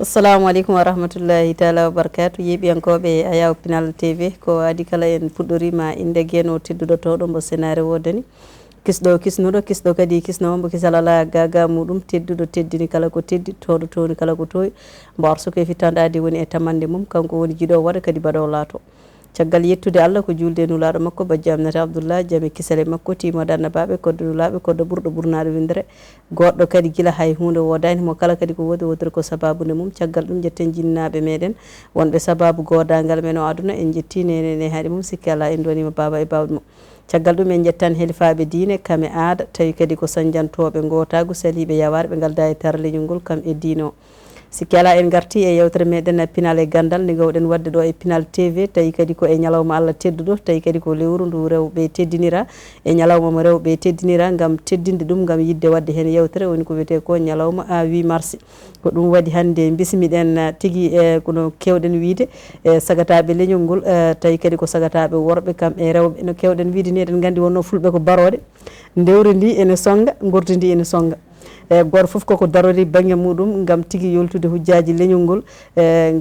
assalamu aleykum wa rahmatullahi taala wa barakatu yeɓiyankoɓe Ayaawo Pinal TV ko adi kala en puɗɗorima inde gueno tedduɗo towɗo mbo sénare wodani kisɗo kisnuɗo kisɗo kadi kisnowo mbo kisal ala gaga muɗum tedduɗo teddini kala ko teddi towɗo towni kala ko towi mbo arsuko e fittande adi woni e tamande mum kanko woni jiiɗo waɗa kadi baɗowo laato caggal yettude Allah ko julde nulaɗo makko bajji Aminata Abdoullah jaami kisale makko timoɗo annabaɓe koddo nulaɓe koddo ɓurɗo ɓurnaɗo Winndere goɗɗo kadi gila hay hunde wodani mo kala kadi ko wodi wodori ko sababude mum caggal ɗum jetten jinnaɓe meɗen wonɓe sababu godagal men o aduna en jetti nene haɗi mum sikki ala en donima baba e bawɗe mum caggal ɗum en jettani helifaɓe diine kame aada tawi kadi ko sañdiantoɓe gotagu saliɓe yaware ɓe galda e tarleñol ngol kam e diine o sikki ala en garti e yewtere meɗen Pinal e Ganndal nde gawɗen wadde ɗo e Pinal TV tawi kadi ko e ñalawma Allah tedduɗo tawi kadi ko lewru ndu rewɓe teddinira e ñalawma mo rewɓe teddinira gam teddinde ɗum gam yidde wadde hen yewtere woni ko wiyete ko ñalawma 8 mars ko ɗum waɗi hande bismiɗen tigui e kono kewɗen wiide e sagataɓe leñol ngol tawi kadi ko sagataɓe worɓe kam e rewɓe no kewɗen wiide ni eɗen gandi wonno fulɓe ko baroɗe dewri ndi ene songa gurdi ndi ene songa e goto foof koko darori banggue muɗum gam tigui yoltude hujjaji leñol ngol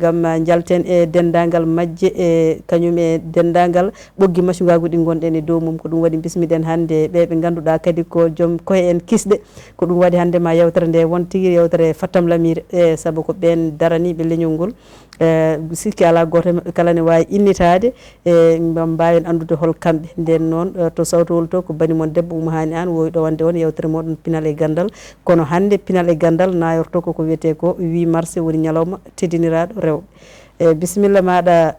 gam jalten e dendagal majje e kañum e dendagal ɓoggi macugagu ɗi gonɗen e dow mum ko ɗum waɗi bismiɗen hande ɓe ganduɗa kadi ko joom koye en kisɗe ko ɗum waɗi hande ma yewtere nde won tigui yewtere fattam lamire e saabu ko ɓen daraniɓe leñol ngol sikki ala goto mabɓe kala ne wawi innitade e mbawen andude hol kamɓe nden noon to sawtowol to ko banimon debbo Oumahani Anne wowi ɗo wande on yewtere moɗon Pinal e Ganndal kono hande Pinal e Ganndal nayorto koko wiyete ko 8 mars woni ñalawma teddiniraɗo rewɓe e bisimilla maɗa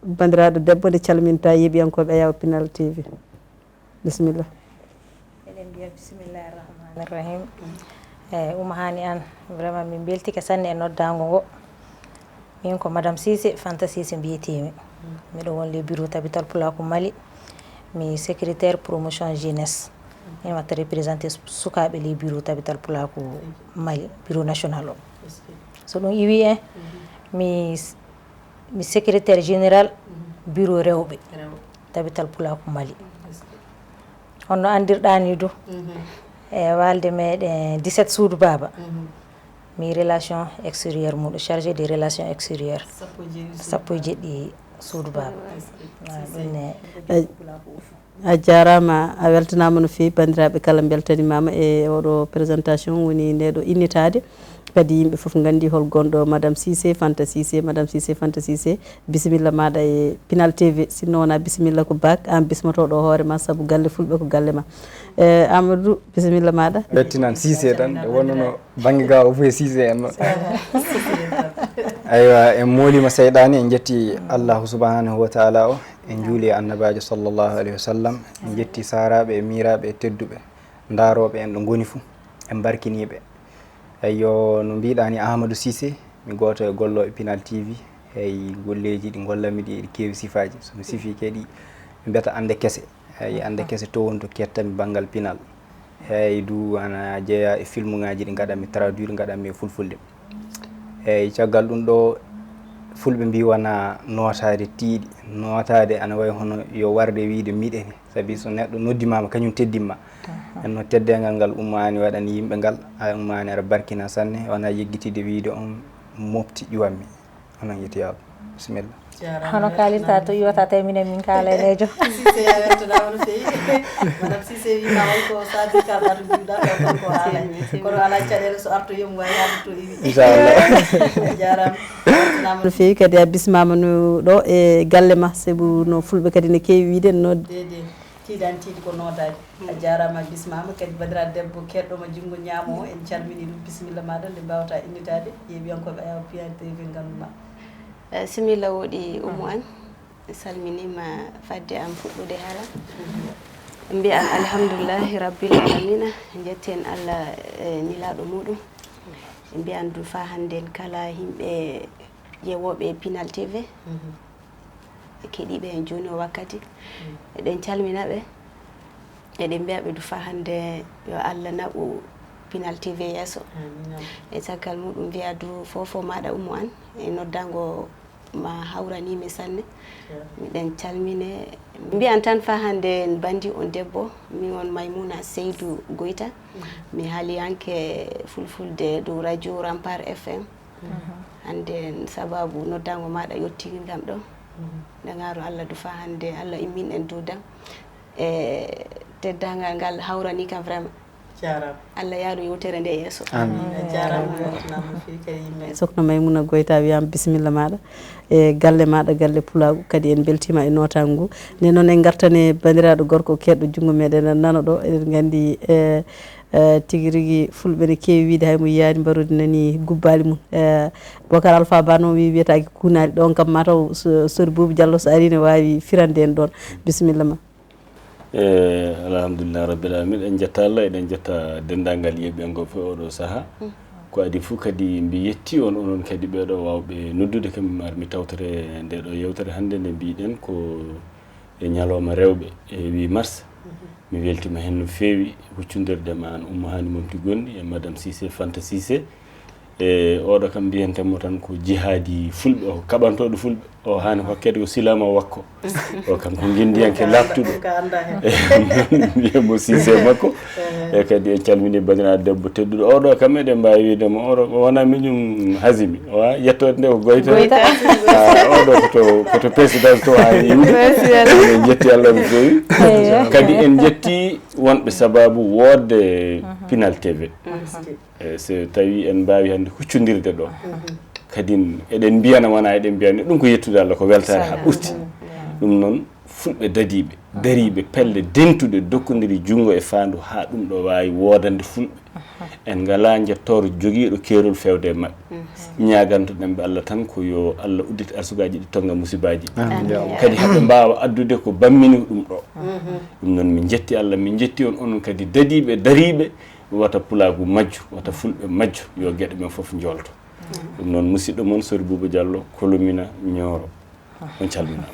bandiraɗo debbo nde calminta yeeɓiyankoɓe Ayaawo Pinal TV bisimilla. eɗen mbiya bisimillahi rahmani rahim eyyi Oumahani Anne vraiment min beltike sanne e noddago ngo min ko madame CISSES Fanta CISSES mbiyetemi miɗo won le bureau tabital Pulaku Mali mi secrétaire promotion jeunesse min watta représenté sukaɓe les bureau tabital Pulaku Mali bureau national o so ɗum iwi en mi secrétaire général bureau rewɓe tabital Pulaku Mali honno andirɗani du e walde meɗen 17 suudu baba mi relation extérieure muɗum chargé des relations extérieures sappo e jeeɗiɗi suudu baba a jarama a weltanama no fewi bandiraɓe kala beltanimama e oɗo présentation woni ndeɗo innitade kadi yimɓe foof gandi hol gonɗo madame CISSES Fanta CISSES madame CISSES Fanta CISSES bisimilla maɗa e Pinal TV sinno wona bisimilla ko bak an bismotoɗo hoorema saabu galle fulɓe ko galle ma Amadou bisimilla maɗa bettinan CISSES tan e wonnono banggue ga o fof e CISSES en noon aywa en molima seyɗani en jetti Allahu subhanahu wa taala o en juuli e annabajo sallllahu alayhi wa sallam en jetti saraɓe e miraɓe e tedduɓe daroɓe en ɗo goni fou en barkiniɓe eyyo no mbiɗani Ahmadou CISSES mi goto e gollo e Pinal TV eyyi golleji ɗi gollanmi ɗi keewi sifaji somi sifi kadi mi mbiyata ande kese eyyi ande kese to woni to kettami banggal Pinal eyyi du ana jeeya e film ngaji ɗi gaɗanmi traduire gaɗanmi e fulfulde eyyi caggal ɗum ɗo fulɓe mbi wona notade tiiɗi notade ana wayi hono yo warde wiide miɗeni saabi so neɗɗo noddimama kañum teddinma enno teddengal ngal ummani waɗani yimɓe ngal a ummani aɗa barkina sanne wona yeggitide wiide on mofti ƴuwanmi onon yettiyaɓe bisimilla hono kalirta to iwata tawi minen min kaalenejo CISSES a weltanama no fewi madame CISSES wima holko sadi kalɗa to jiwɗa taw ko haala kono ala caɗele so arto yomi wawi haalde to iwi inchallah jarama weltanama no fewi kadi a bismama no ɗo e galle ma saabu no fulɓe kadi ne kewi wiide nodde tiiɗani tiiɗi ko nodade a jarama bismama kadi bandiraɗo debbo keɗɗoma junggo ñaamo o en calmini ɗum bisimilla maɗa nde mbawata innitade yeeɓiyankoɓe Ayaawo Pinal TV ganduma similla woɗi Oumou Anne salminima fadde am fuɗɗude haala mbiyan alhamdoulillahi rabbil alamina jetten Allah nilaɗo muɗum mbiyan du fa hannden kala yimɓe ƴewoɓe Pinal TV keɗiɓe hen joni o wakkati eɗen calminaɓe eɗen mbiyaɓe du fa hande yo Allah naɓu Pinal TV yesso e caggal muɗum mbiya du fofo maɗa Oumou Anne e noddango ma hawranimi sanne miɗen calmine mbiyan tan fa hande bandi on debbo min on Maymouna Seydou GOITA mi haaliyanke fulfulde dow radio Rampart FM hande sababu noddango maɗa yettigi ngam ɗo dagaro Allah dufa hande Allah immin en duudam e teddangal ngal hawrani kam vraiment jarama Allah yaaru yewtere nde yeeso jarama sokno Maymuna Goita wiyama bisimilla maɗa e galle maɗa galle Pulagu kadi en beltima e notagu ngu nden noon en gartane bandiraɗo gorko keɗɗo jungo meɗen nana ɗo eɗen gandi tigi rigui fulɓe ne kewi wiide haymo yiyani mbarude nani gubbali mum Bocar Alpha Ba noon wiyetaki kunali ɗon kam mataw sori Boubou Diallo so ari ne wawi firande en ɗon bisimilla ma alhamdulillah rabbil alamin en jetta Allah eɗen jetta dendagal yeɓe go fe oɗo saaha ko adi fuu kadi mbi yetti on onon kadi ɓeɗo wawɓe noddude kam armi tawtere nde ɗo yewtere hannde nde mbiɗen ko e ñalawma rewɓe e 8 mars mi weltima hen no feewi huccodirde ma an Oumou Hani Momti Gondi e madame Cissé Fanta Cissé e oɗo kam mbiyantemo tan ko jihaadi fulɓe o kaɓantoɗo fulɓe o hani hokkede ko silama wakko o kam ko guindiyanke laftuɗo mbiyamo Cissé makko e kadi en calmini bandiraɗo debbo tedduɗo oɗo kam eɗen mbawi widemo oɗo wona miñum hasimi o yettode nde ko goyta oɗo koto présidence to hani yimde en jetti Allah no fewi kadi en jetti wonɓe sababu wodde Pinal TV so tawi en mbawi hande huccodirde ɗo kadi eɗen mbiyana wona eɗen mbiyana ɗum ko yettude Allah ko weltare ha ɓurti ɗum noon fulɓe dadiɓe dariɓe pelle dentuɗe dokkodiri jungo e fandu ha ɗum ɗo wawi wodande fulɓe en ngala jettoro joguiɗo keerol fewde e mabɓe ñagantoɗenɓe Allah tan ko yo Allah uddita arsugaji ɗi tonga musibaji kadi haɓe mbawa addude ko bammini ɗum ɗo ɗum noon min jetti Allah min jetti on onon kadi dadiɓe dariɓe wata Pulagu majju wata fulɓe majju yo gueɗe men foof jolto ɗum noon musidɗo moon sori Boubou Diallo kolomina Nioro on calminama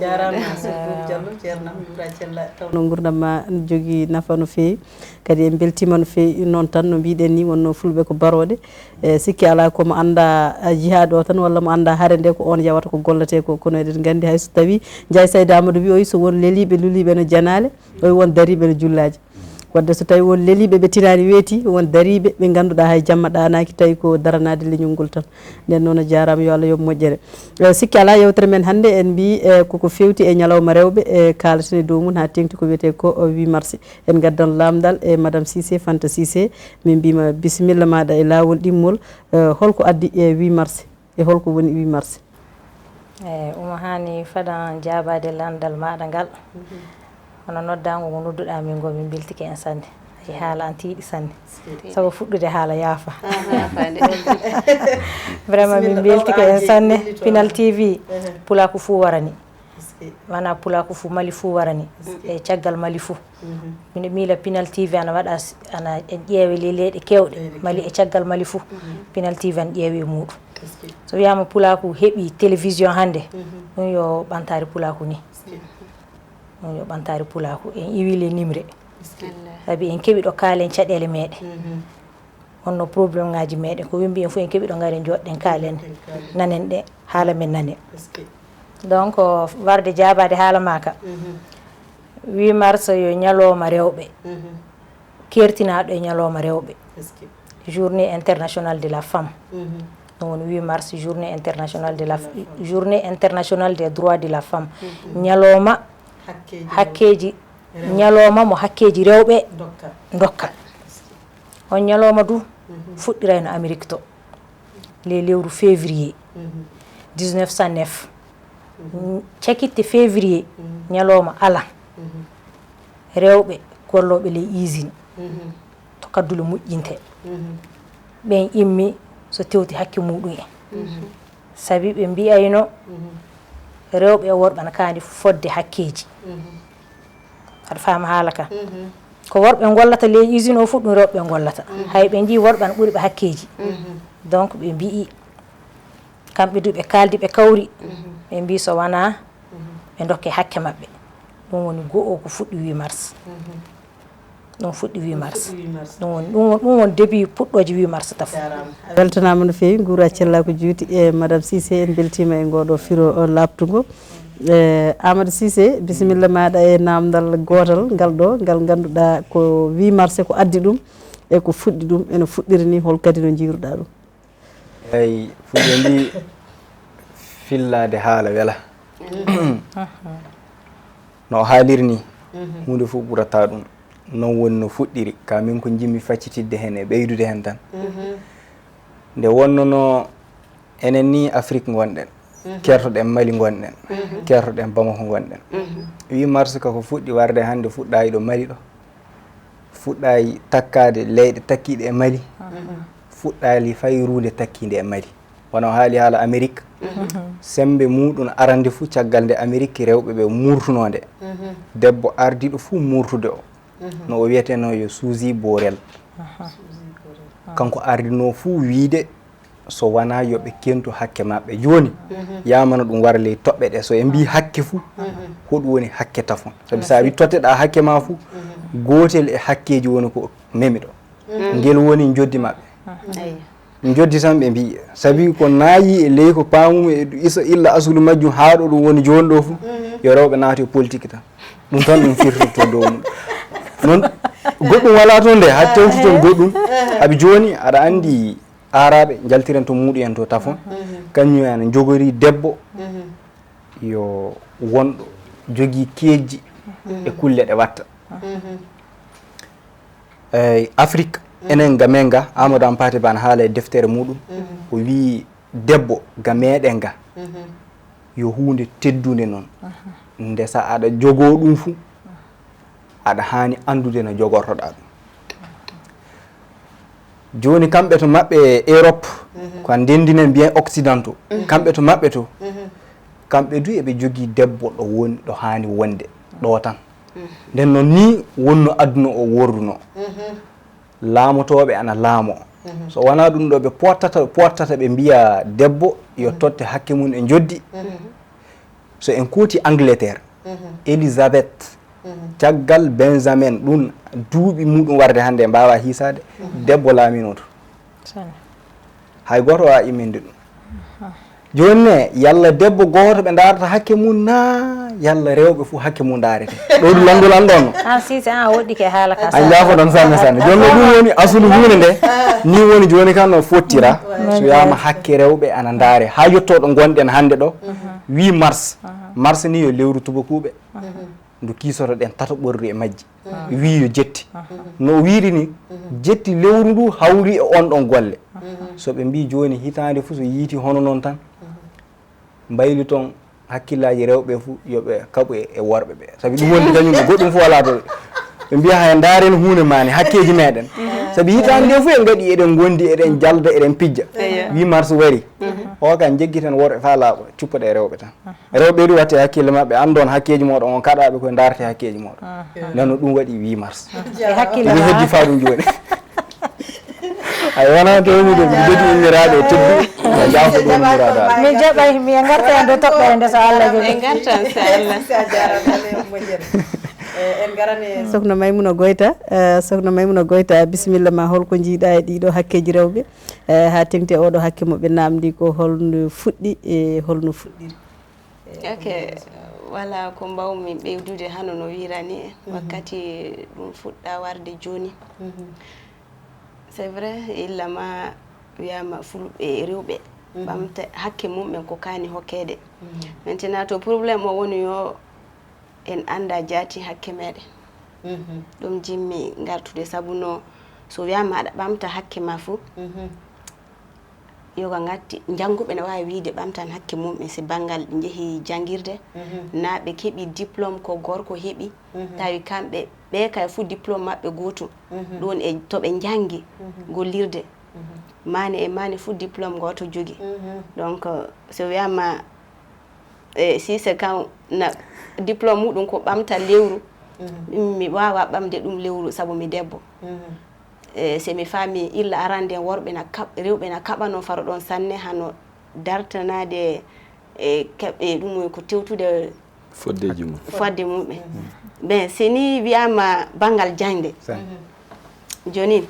jarama sori Boubou Diallo ceernam Dura Cella tawno gurdam ma jogui nafa no fewi kadi en beltima no fewi noon tan no mbiɗen ni wonno fulɓe ko baroɗe e sikki ala komo anda jihad o tan walla mo anda haare nde ko on yawata ko gollate ko kono eɗen gandi hayso tawi Ndiaye Saydou Amadou wi o wi so won leliɓe luliɓe no janale o wi won dariɓe no jullaji wadde so tawi won leliɓe ɓe tinani weeti won dariɓe ɓe ganduɗa hay jamma ɗanaki tawi ko daranade leñol ngol tan nden noon a jarama yo Allah yoɓ moƴƴere sikki ala yewtere men hannde en mbi koko fewti e ñalawma rewɓe e kalaten e dow mum ha tengti ko wiyete ko 8 mars en gaddan lamdal e madame Cissé Fanta Cissé min mbima bisimilla maɗa e lawol ɗimmol holko addi e 8 mars e holko woni 8 mars Oumou Hani fadan jabade landal maɗa ngal hono noddago ngo nodduɗa min go min beltike en sanne e haala an tiiɗi sanne sabu fuɗɗude haala yaafa vraiment min beltike en sanne Pinal TV Pulaku fuu warani wana Pulaku fuu Mali fuu warani e caggal Mali fuu min miila Pinal TV ana waɗa ana en ƴeewe leyɗe kewɗe Mali e caggal Mali fuu Pinal TV an ƴeewe muɗum so wiyama Pulaku heeɓi télévision hannde ɗum yo ɓantare Pulaku ni yo ɓantare Pulaku en iwile nimre sabi en keeɓi ɗo kaalen caɗele meɗen wonno probléme ngaji meɗen ko wimbi en fof en keeɓi ɗo ngaren joɗɗen kaalen nanen ɗe haala men nane donc warde jabade haala maka 8 mars yo ñalowma rewɓe kertinaɗo e ñalowma rewɓe journée internationale de la femme ɗum woni 8 mars journée internationale des droits de la femme ñalowma hakkeji ñalowma mo hakkeji rewɓe dokka on ñalowma du fuɗɗira no Amérique to le lewru février 1909 cakitte février ñalowma ala rewɓe golloɓe ley usine to kaddule moƴƴinte ɓen immi so tewti hakke muɗum en sabi ɓe mbiyayno rewɓe e worɓe ana kaandi fodde hakkeji aɗa faama haala ka ko worɓe gollata ley usine o fuɗɗum rewɓe gollata hay ɓe jii worɓe ana ɓuuri ɓe hakkeji donc ɓe mbii kamɓe du ɓe kaldi ɓe kawri ɓe mbi so wona ɓe dokke hakke maɓɓe ɗum woni go'o ko fuɗɗi 8 mars ɗum fuɗɗi 8 mars ɗum woni début puɗɗoje 8 mars taf weltanama no fewi guura cella ko juuti e madame Cissé en beltima e ngoɗo firo labtugo Amadou Cissé bisimilla maɗa e namdal gotal ngal ɗo ngal ganduɗa ko 8 mars ko addi ɗum e ko fuɗɗi ɗum ene fuɗɗiri ni hol kadi no jiruɗa ɗum eyi fulɓe mbi fillade haala wela no haalir ni hunde fof ɓurata ɗum non woni no fuɗɗiri ka min ko jimmi faccitidde hen e ɓeydude hen tan nde wonnono enen ni Afrique gonɗen kertoɗen Mali gonɗen kertoɗen Bamako gonɗen 8 mars kako fuɗɗi warde hande fuɗɗayi ɗo Mali ɗo fuɗɗayi takkade leyɗe takkiɗe e Mali fuɗɗali fayrunde takkide e Mali wono haali haala Amérique sembe muɗum arande fuu caggal nde Amérique rewɓe ɓe murtunode debbo ardiɗo fuu murtude o no o wiyeteno yo Suzy Borel kanko ardino fuu wiide so wona yoɓe kentu hakke maɓɓe joni yamana ɗum wara ley toɓɓe ɗe so e mbi hakke fuu hoɗum woni hakke tafon sabi sa wi totteɗa hakke ma fuu gotel e hakkeji woni ko memi ɗo ngel woni joddi maɓɓe joddi tan ɓe mbi sabi ko naayi e ley ko pamum e isa illa asulu majjum haaɗo ɗum woni joni ɗo fuu yo rewɓe naati e politique tan ɗum tan ɗum firtoto dow mum noon goɗɗum wala toon nde ha tewti toon goɗɗum haɓe joni aɗa andi araɓe jaltiren to muɗum en to tafon kañum ene jogori debbo yo wonɗo jogui keejji e kulle ɗe watta Afrique enen ga men ga Amadou Hampâté Bane haala e deftere muɗum o wi debbo ga meɗen ga yo hunde teddude noon nde sa aɗa jogo ɗum fuu aɗa hani andude no jogortoɗa ɗum joni kamɓe to maɓɓe Europe ko ndendinen bien occidentaux kamɓe to maɓɓe to kamɓe du eɓe jogui debbo ɗo woni ɗo hani wonde ɗo tan nden noon ni wonno aduna o worduno laamotoɓe ana laamo so wona ɗum ɗo ɓe pottata ɓe mbiya debbo yo totte hakke mum e joddi so en kuuti Angleterre Elizabeth caggal Benjamin ɗum duuɓi muɗum warde hande mbawa hisade debbo laaminoto hay goto wawa imminde ɗum joni ne yalla debbo goto ɓe darata hakke mum na yalla rewɓe fuu hakke mum darete ɗo ɗum landol an ɗon an Sise an woɗɗi ke haala ka an jafo ɗon sanne sanne joni no ɗum woni asulu hunde nde ni woni joni kan no fottira so wiyama hakke rewɓe ana daare ha yettoɗo gonɗen hande ɗo 8 mars mars ni yo lewru tubakuɓe ndu kiisoto ɗen tata ɓorri e majji wiyo jetti no wiiri ni jetti lewru ndu hawri e on ɗon golle so ɓe mbi joni hitande fuu so yiiti hono noon tan mbayli toon hakkillaji rewɓe fuu yoɓe kaɓu e worɓe ɓe sabi ɗum woni kañum goɗɗum fuu wala to ɓe mbiya ha daren hunde mani hakkeji meɗen sabi hitande nde fuu en gaɗi eɗen gondi eɗen jalda eɗen pijja 8 mars wari o kan jeggiten worɓe fa laaɓa cuppaɗe rewɓe tan rewɓe ɗu watte hakkille mabɓe andon hakkeji moɗon on kaɗaɓe koye darete hakkeji moɗon nden no ɗum waɗi 8 mars ɗum heddi fa ɗum joni ay wona towmi de mi jogui inniraɗo teddu e jafo ɗum muraɗa mi jaɓay mi garta en do toɓɓere nde so Allah jogi en gartan so Allah en garani sokhna Maimouna Goita sokhna Maimouna Goita bisimilla ma holko jiiɗa e ɗiɗo hakkeji rewɓe ha tengti oɗo hakke mo ɓe namdi ko holno fuɗɗi e holno fuɗɗiri ok wala ko mbawmi ɓeydude hano no wirani en wakkati ɗum fuɗɗa warde joni c'est vrai illa ma wiyama fulɓe rewɓe ɓamta hakke mumɓen ko kani hokkede maintenant to probléme o woni yo en anda jaati hakke meɗen ɗum jimmi gartude sabu no so wiyama aɗa ɓamta hakke ma fuu yoga gatti jangguɓe ne wawi wiide ɓamtan hakke mumɓe si banggal ɓe jeehi jangguirde na ɓe keeɓi diplôme ko gorko heeɓi tawi kamɓe ɓe kay fuu diplôme mabɓe gotum ɗon e toɓe jangi gollirde mane e mane fuu diplôme goto jogui donc so wiyama Sise kan na diplôme muɗum ko ɓamta lewru mi wawa ɓamde ɗum lewru saabu mi debbo se mi faami illa arande worɓe na rewɓe na kaɓano faro ɗon sanne hano dartanade e keɓɓe ɗum ko tewtude foddeji mum fodde mumɓe ben seni wiyama bangal jangde joni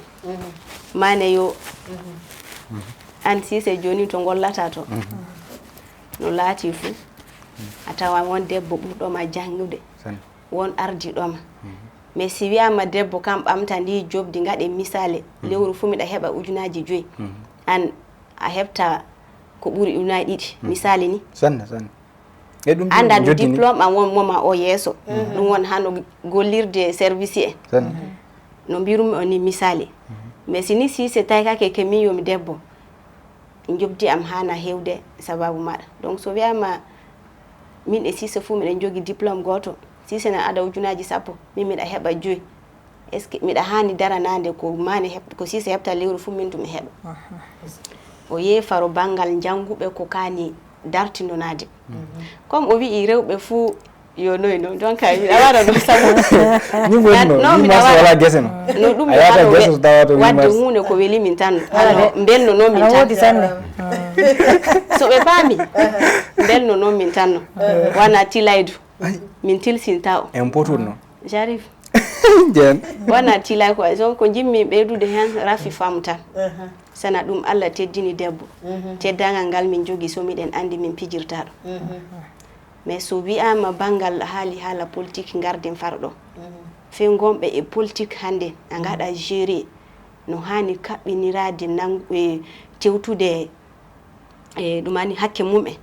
mane yo an Sise joni to gollata to no laati fuu a tawa won debbo ɓurɗoma jangude won ardiɗoma mais si wiyama debbo kam ɓamta ndi jobdi gaɗe misale lewru fuu miɗa heɓa ujunaji 5 an a heɓta ko ɓuri ujunaje ɗiɗi misali ni sanne anda ɗum diplôme am won moma o yeeso ɗum won hano gollirde service en no mbirumi on ni misali mais sini Sise tawi kake ke min yomi debbo jobdi am hana hewde sababu maɗa donc so wiyama min e Sise fuu miɗen jogui diplôme goto Sise na ada ujunaji 10 min miɗa heɓa 5 est ce que miɗa hani daranande ko mane ko Sise heɓta lewru fuu min tumi heɓa o yeefaro banggal janguɓe ko kani dartinonade comme o wi'i rewɓe fuu yo noyno donc miɗa waɗa ɗo sabu ni wonno ni mas wala gese no ɗum wadde hunde ko weli min tan belno noon min tan so ɓe paami belno noon min tan no wana tilaydu min tilsinta o en poturno j'arrive jen wana tilay ko donc ko jimmi ɓeydude hen rafi famu tan sana ɗum Allah teddini debbo teddagal ngal min jogi so miɗen andi min pijirta ɗo mais so wiyama bangal haali haala politique garden farɗo fe gonɓe e politique hande a gaɗa géré no hani kaɓɓinirade tewtude e ɗumani hakke mum'en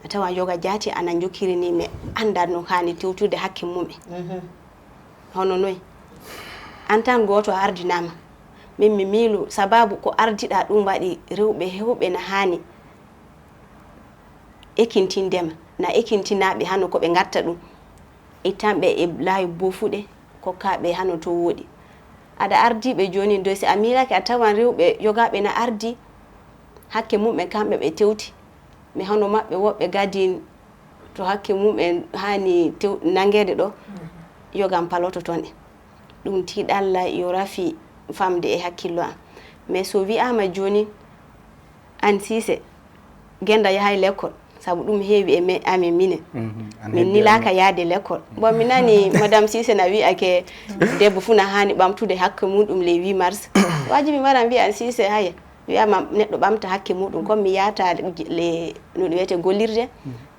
a tawa yoga jaati ana jokkirini me anda no hani tewtude hakke mum'en hono noy en tan goto a ardinama min mi miilu sababu ko ardiɗa ɗum waɗi rewɓe hewɓe na hani ekintindema na ekintinaɓe hano koɓe gatta ɗum ittanɓe e laawi bofuɗe kokkaɓe hano to woɗi aɗa ardiɓe joni doy si a miilake a tawan rewɓe yogaɓe na ardi hakke mumɓe kamɓe ɓe tewti mi hano maɓɓe woɓɓe gadi to hakke mumɓe hani nangede ɗo yogam paloto toon e ɗum tiɗalla yo rafi famde e hakkillo am mais so wiyama joni an Sise Genda yahay l'école sabu ɗum heewi e amin minen min nilaka yaade l'école bon mi nani madame Sise na wiyake debbo fuu na hani ɓamtude hakke muɗum le 8 mars wajibi waran wiya an Sise haya wiyama neɗɗo ɓamta hakke muɗum comme mi yata le no ɗum wiyete gollirde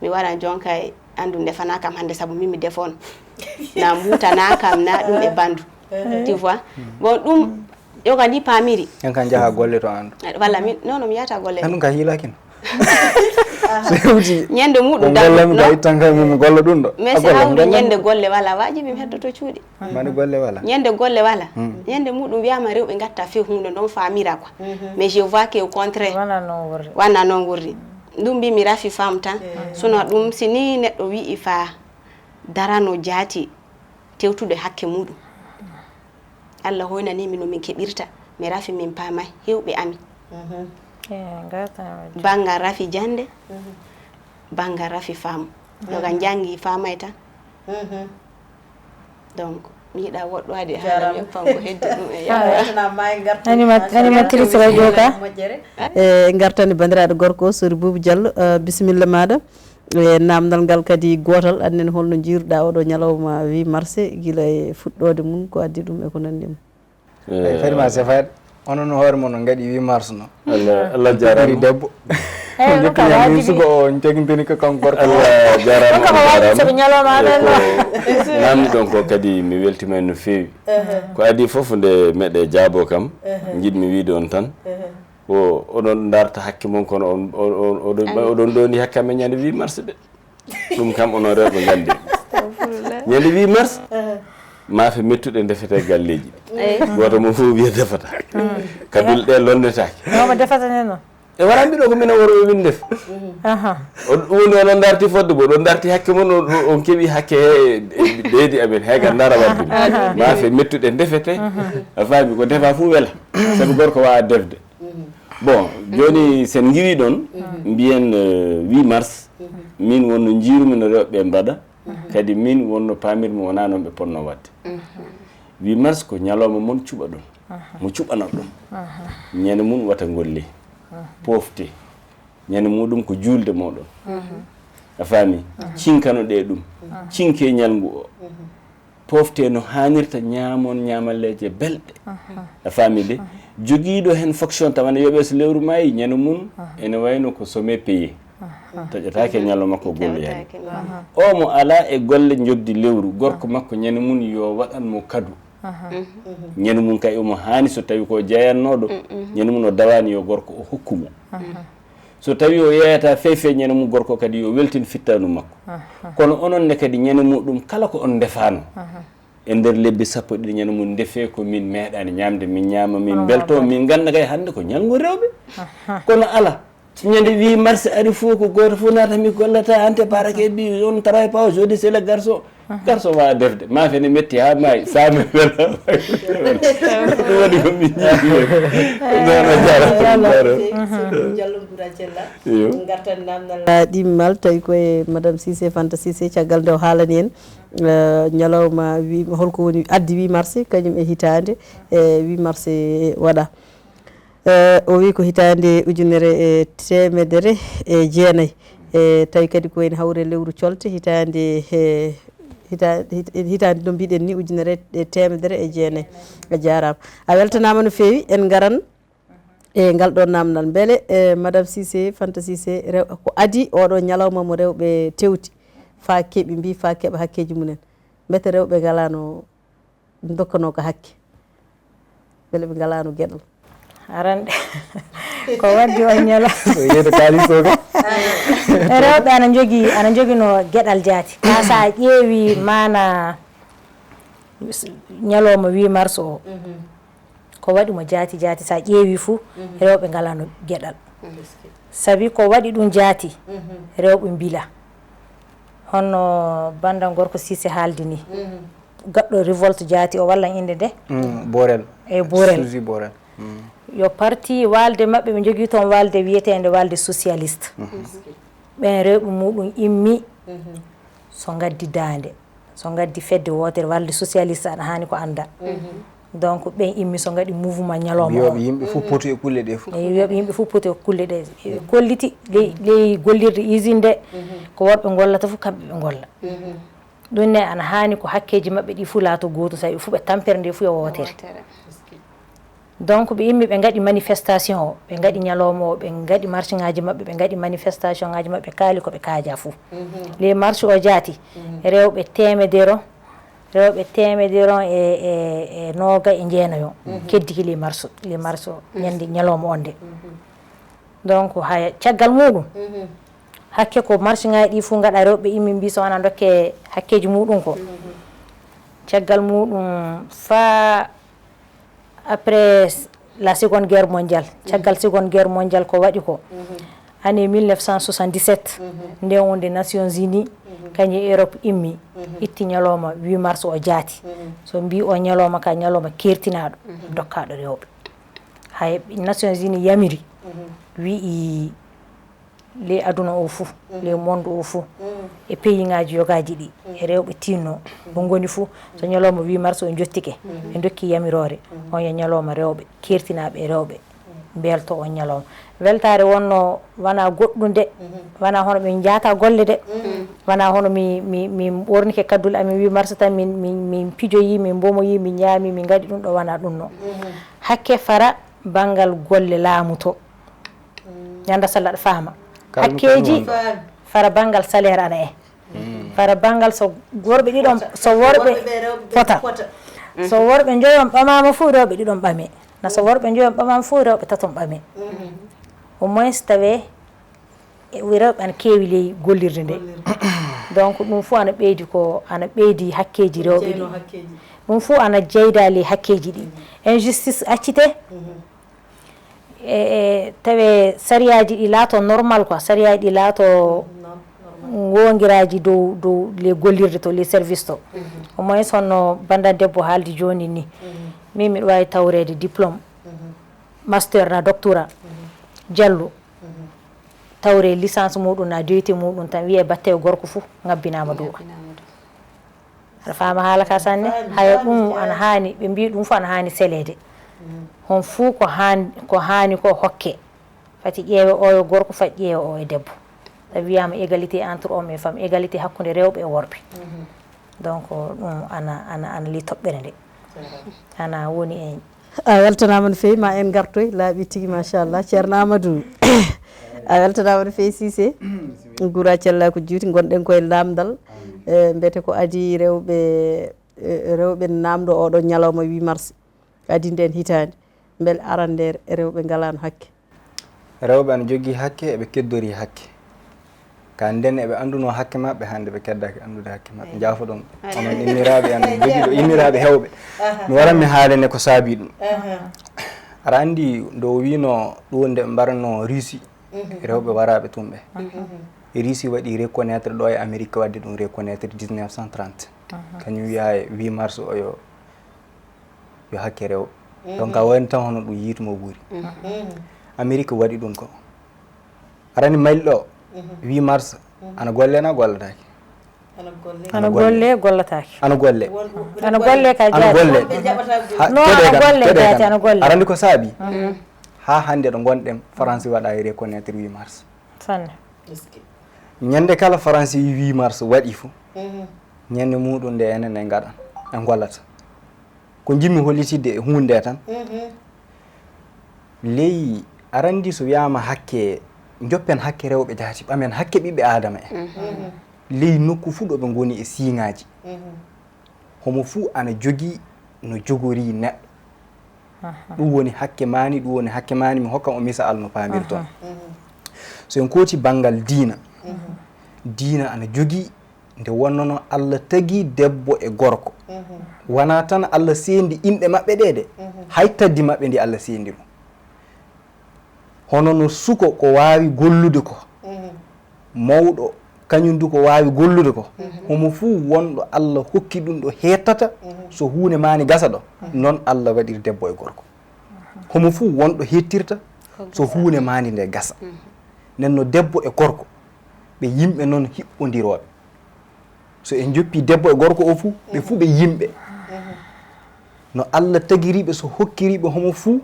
mi waran jonka andu defana kam hande sabu min mi defono na mbutana kam na ɗum e bandu tu vois bon ɗum yoga ndi pamiri en kan jaha golle to andu walla min non mi yata golle andu ka hiilakino ñande muɗum golle mi ittan kam mi golla ɗum ɗo mais si hawri ñande golle wala wajibi mi heddoto cuuɗi mani golle wala ñande golle wala ñande muɗum wiyama rewɓe gatta fe hunde ɗon famira quoi mais je vois que au contraire wana noon wurri ɗum mbi mi rafi fam tan sono ɗum sini neɗɗo wi'i fa darano jaati tewtude hakke muɗum Allah hoynanimi no min keɓirta mi rafi min paamay hewɓe amin bangal rafi jande bangal rafi faamu yoga jangi faamay tan donc mi yiɗa woɗɗo ade haala yoppan ko heddi ɗum e animatrice radio ka e gartani bandiraɗo gorko Sori Boubou Diallo bisimilla maɗa e namdal ngal kadi gotal annen holno jiiruɗa oɗo ñalawma 8 mars guila e fuɗɗode mum ko addi ɗum e ko nandi mum fadima sefade onon hoore mon no gaɗi 8 mars no Allah jarama debbo jokkiami sugo o jogintini ko kanko gorko Allah jarama soɓe ñalawma namdi ɗon ko kadi mi weltima hen no fewi ko adi foof nde meɗe jaabo kam jiɗmi wiide on tan o oɗon darta hakke mon kono oɗon ɗoni hakke amen ñande 8 mars de ɗum kam onon rewɓe gandi ñande 8 mars maafe mettuɗe defete galleji goto mo fof wiya defata kadul ɗe lonnetake oma defata nen noon e wara mbiɗo ko minen woro min def woni oɗon darti fodde bo ɗon darti hakke mon on keeɓi hakke he leydi amen hayga dara waddude maafe mettuɗe defete a faami ko defa fof wela sabu gorko wawa defde bon joni sen giwi ɗon mbiyen 8 mars min wonno jiirumi no rewɓe mbaɗa kadi min wonno pamirmi wona noon ɓe ponno wadde 8 mars ko ñalawma mon cuɓa ɗum mo cuɓanat ɗum ñande mum wata golle pofte ñande muɗum ko julde moɗon a faami cinkanoɗe ɗum cinke ñalngu o pofte no hanirta ñamon ñamalleje belɗe a faami de joguiɗo hen fonction tawana yoɓe so lewru mayi ñande mum ene wayno ko sommet payé taƴatake ñallo makko golle yani o mo ala e golle jogdi lewru gorko makko ñande mum yo waɗanmo kadu ñande mum kay omo haani so tawi ko jeyannoɗo ñande mum no dawani yo gorko o hokkumo so tawi o yeyata feefe ñande mum gorko kadi yo weltin fittanu makko kono onon ne kadi ñande muɗum kala ko on defano e nder lebbi 10 ɗiɗi ñande mum ndefe ko min meeɗani ñamde min ñaama min belto min ganda kay hande ko ñalngo rewɓe kono ala ñande 8 mars ari fof ko goto fof nata mi gollata ante parake bi on travaille pas aujourd'hui c'est le garçon garçon wa defde ma fene metti ha may sami wala ɗum waɗi ko min jallo gura cella gartan namdal ɗimmal tawi koye madame Cissé Fanta Cissé caggal nde o haalani en ñalawma holko woni addi 8 mars kañum e hitande 8 mars waɗa o wi ko hitande ujunere e temedere e jeenayyi tawi kadi ko en hawre lewru colte hitande hitande ɗo mbiɗen ni ujunere e temedere e jeenayyi a jarama a weltanama no fewi en garan e ngal ɗo namdal beele madame Cissé Fanta Cissé ko adi oɗo ñalawma mo rewɓe tewti fa keeɓi mbi fa keeɓa hakkeji mumen mbete rewɓe galano dokkano ko hakke beele ɓe galano gueɗal arande ko waddi o ñalo yeyde kalis o kam rewɓe ana jogino gueɗal jaati ka sa ƴeewi mana ñalowma 8 mars o ko waɗi mo jaati sa ƴeewi fuu rewɓe ngalano gueɗal sabi ko waɗi ɗum jaati rewɓe mbila honno bandam gorko Cissé haaldi ni gaɗɗo révolte jaati o wallan inde de borel e borel susi borel yo parti walde maɓɓe ɓe jogui toon walde wiyetede walde socialiste ɓen rewɓe muɗum immi so gaddi dande so gaddi fedde wotere walde socialiste aɗa hani ko anda donc ɓen immi so gaɗi mouvement ñalowma wiyoɓe yimɓe fof poti e kulle ɗe fof wiyoɓe yimɓe fof poti e kulle ɗe kolliti ley gollirde usine de ko worɓe gollata fof kamɓe ɓe golla ɗum ne ana hani ko hakkeji mabɓe ɗi fuu laato goto sa ɓe fuu ɓe tampere nde fuu e wotere donc ɓe immi ɓe gaɗi manifestation o ɓe gaɗi ñalowma o ɓe gaɗi marche ngaji mabɓe ɓe gaɗi manifestation ngaji mabɓe kaali koɓe kaaja fuu les marche o jaati rewɓe temedero e noga e jeenayo keddiki les marche o ñande ñalowma on de donc haya caggal muɗum hakke ko marche ngaji ɗi fuu gaɗa rewɓe immi mbi so wona dokke hakkeji muɗum ko caggal muɗum fa après la seconde guerre mondiale caggal seconde guerre mondiale ko waɗi ko année 1977 nde wonde Nations Unies kañum Europe immi itti ñalowma 8 mars o jaati so mbi o ñalowma ka ñalowma kertinaɗo dokkaɗo rewɓe hay Nations Unies yamiri wi le aduna o fuu le monde o fuu e pays ngaji yogaji ɗi e rewɓe tinno mo goni fuu so ñalowma 8 mars o jottike ɓe dokki yamirore on yo ñalowma rewɓe kertinaɓe e rewɓe belto on ñalowma weltare wonno wona goɗɗum de wona hono min jaata golle de wona hono min ɓornike kaddule amin 8 mars tan min pijoyi min mbomoyi min ñaami min gaɗi ɗum ɗo wona ɗum no hakke fara banggal golle laamu to ñanda sallah ɗo faama hakkeji fara banggal salaire ana e fara banggal so worɓe ɗiɗon so worɓe fota so worɓe joyon ɓamama fuu rewɓe ɗiɗon ɓame na so worɓe joyon ɓamama fuu rewɓe taton ɓame au moins tawe rewɓe ana keewi ley gollirde nde donc ɗum fuu ana ɓeydi hakkeji rewɓe ɗi ɗum fuu ana jeyda ley hakkeji ɗi injustice accite tawe sariyaji ɗi laato normal quoi sariyaji ɗi laato wongiraji dow les gollirde to les service to au moins honno banda debbo haaldi joni ni min miɗo wawi tawrede diplôme master na doctorat jallu tawre licence muɗum na DUT muɗum tan wiye batte gorko fuu ngabbinama dow aɗa faama haala ka sanne haya ɗum ana hani ɓe mbi ɗum fuu ana hani selede hon fuu ko hani ko hokke fati ƴeewe oyo gorko fati ƴeewe o e debbo tawi wiyama égalité entre homme et femme égalité hakkude rewɓe e worɓe donc ɗum ana li toɓɓere nde ana woni e a weltanama no fewi ma en gartoy laaɓi tigui machallah ceerno Amadou a weltanama no fewi Cissé gura cella ko juuti gonɗen koye lamdal mbete ko adi rewɓe rewɓe namɗo oɗo ñalawma 8 mars kadi nden hitande beele arandere rewɓe ngalano hakke? rewɓe ana jogui hakke eɓe keddori hakke ka nden eɓe anduno hakke mabɓe hande ɓe keddaki andude hakke mabɓe jaafoɗon onon inniraɓe an jogiiɗo inniraɓe hewɓe mi waran mi haalene ko saabi ɗum aɗa andi ndo wino ɗo nde ɓe mbarano Russie rewɓe waraɓe tumɓe Russie waɗi reconnaître ɗo e Amérique wadde ɗum reconnaître 1930 kañum wiya 8 mars o yo hakke rewɓe donc a woni tan hono ɗum yiitumo ɓuuri Amérique waɗi ɗum ko arani mayli ɗo 8 mars ana golle na gollataki ana golle gollataki ana golle ana golle ka ana golle no ana golle jaati ana golle arandi ko saabi ha hande ɗo gonɗen France waɗa reconnaître 8 mars sanne ñande kala France 8 mars waɗi fo ñande muɗum nde enen en gaɗan en gollata ko jimmi hollitidde e hunde tan ley arandi so wiyama hakke joppen hakke rewɓe jaati ɓamen hakke ɓiɓɓe adama en ley nokku fuu ɗo ɓe goni e siŋaji homo fuu ana jogui no jogori neɗɗo ɗum woni hakke mani ɗum woni hakke mani mi hokkan o misal no pamirton so en kooti banggal diina diina ana jogui nde wonnono Allah tagi debbo e gorko wona tan Allah sendi inɗe maɓɓe ɗe hay taddi maɓɓe ndi Allah sendi ɗum hono no suko ko wawi gollude ko mawɗo kañum du ko wawi gollude ko homo fuu wonɗo Allah hokki ɗum ɗo hettata so hunde mani gasa ɗo noon Allah waɗiri debbo e gorko homo fuu wonɗo hettirta so hunde mani nde gasa nenno debbo e gorko ɓe yimɓe noon hiɓɓodiroɓe so en joppi debbo e gorko o fuu ɓe fuu ɓe yimɓe no Allah tagiriɓe so hokkiriɓe homo fuu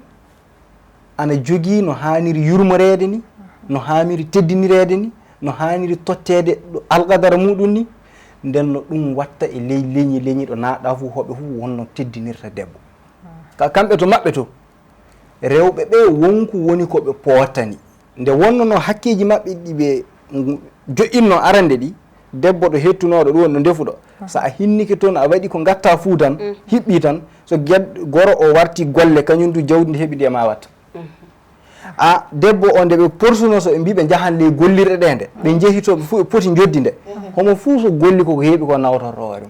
ana jogii no haaniri yurmorede ni no haaniri teddinirede ni no haaniri tottede ɗo alqadara muɗum ni nden no ɗum watta e ley leñi ɗo naaɗa fuu hoɓe fuu wonno teddinirta debbo ka kamɓe to maɓɓe to rewɓe ɓe wonko woni ko ɓe pootani nde wonnono hakkeji maɓɓe ɗiɓe joƴinno arande ɗi debbo ɗo hettunoɗo ɗum woni ɗo ndefuɗo so a hinnike toon a waɗi ko gatta fuu tan hiɓɓi tan so goro o warti golle kañum du jawdi ndi heɓi de ma watta a debbo o nde ɓe porsuno so ɓe mbi ɓe jahan ley gollirɗe ɗe nde ɓe jehitoɓe fuu ɓe poti joddi nde homo fuu so golli koko heeɓi ko nawtoto hoore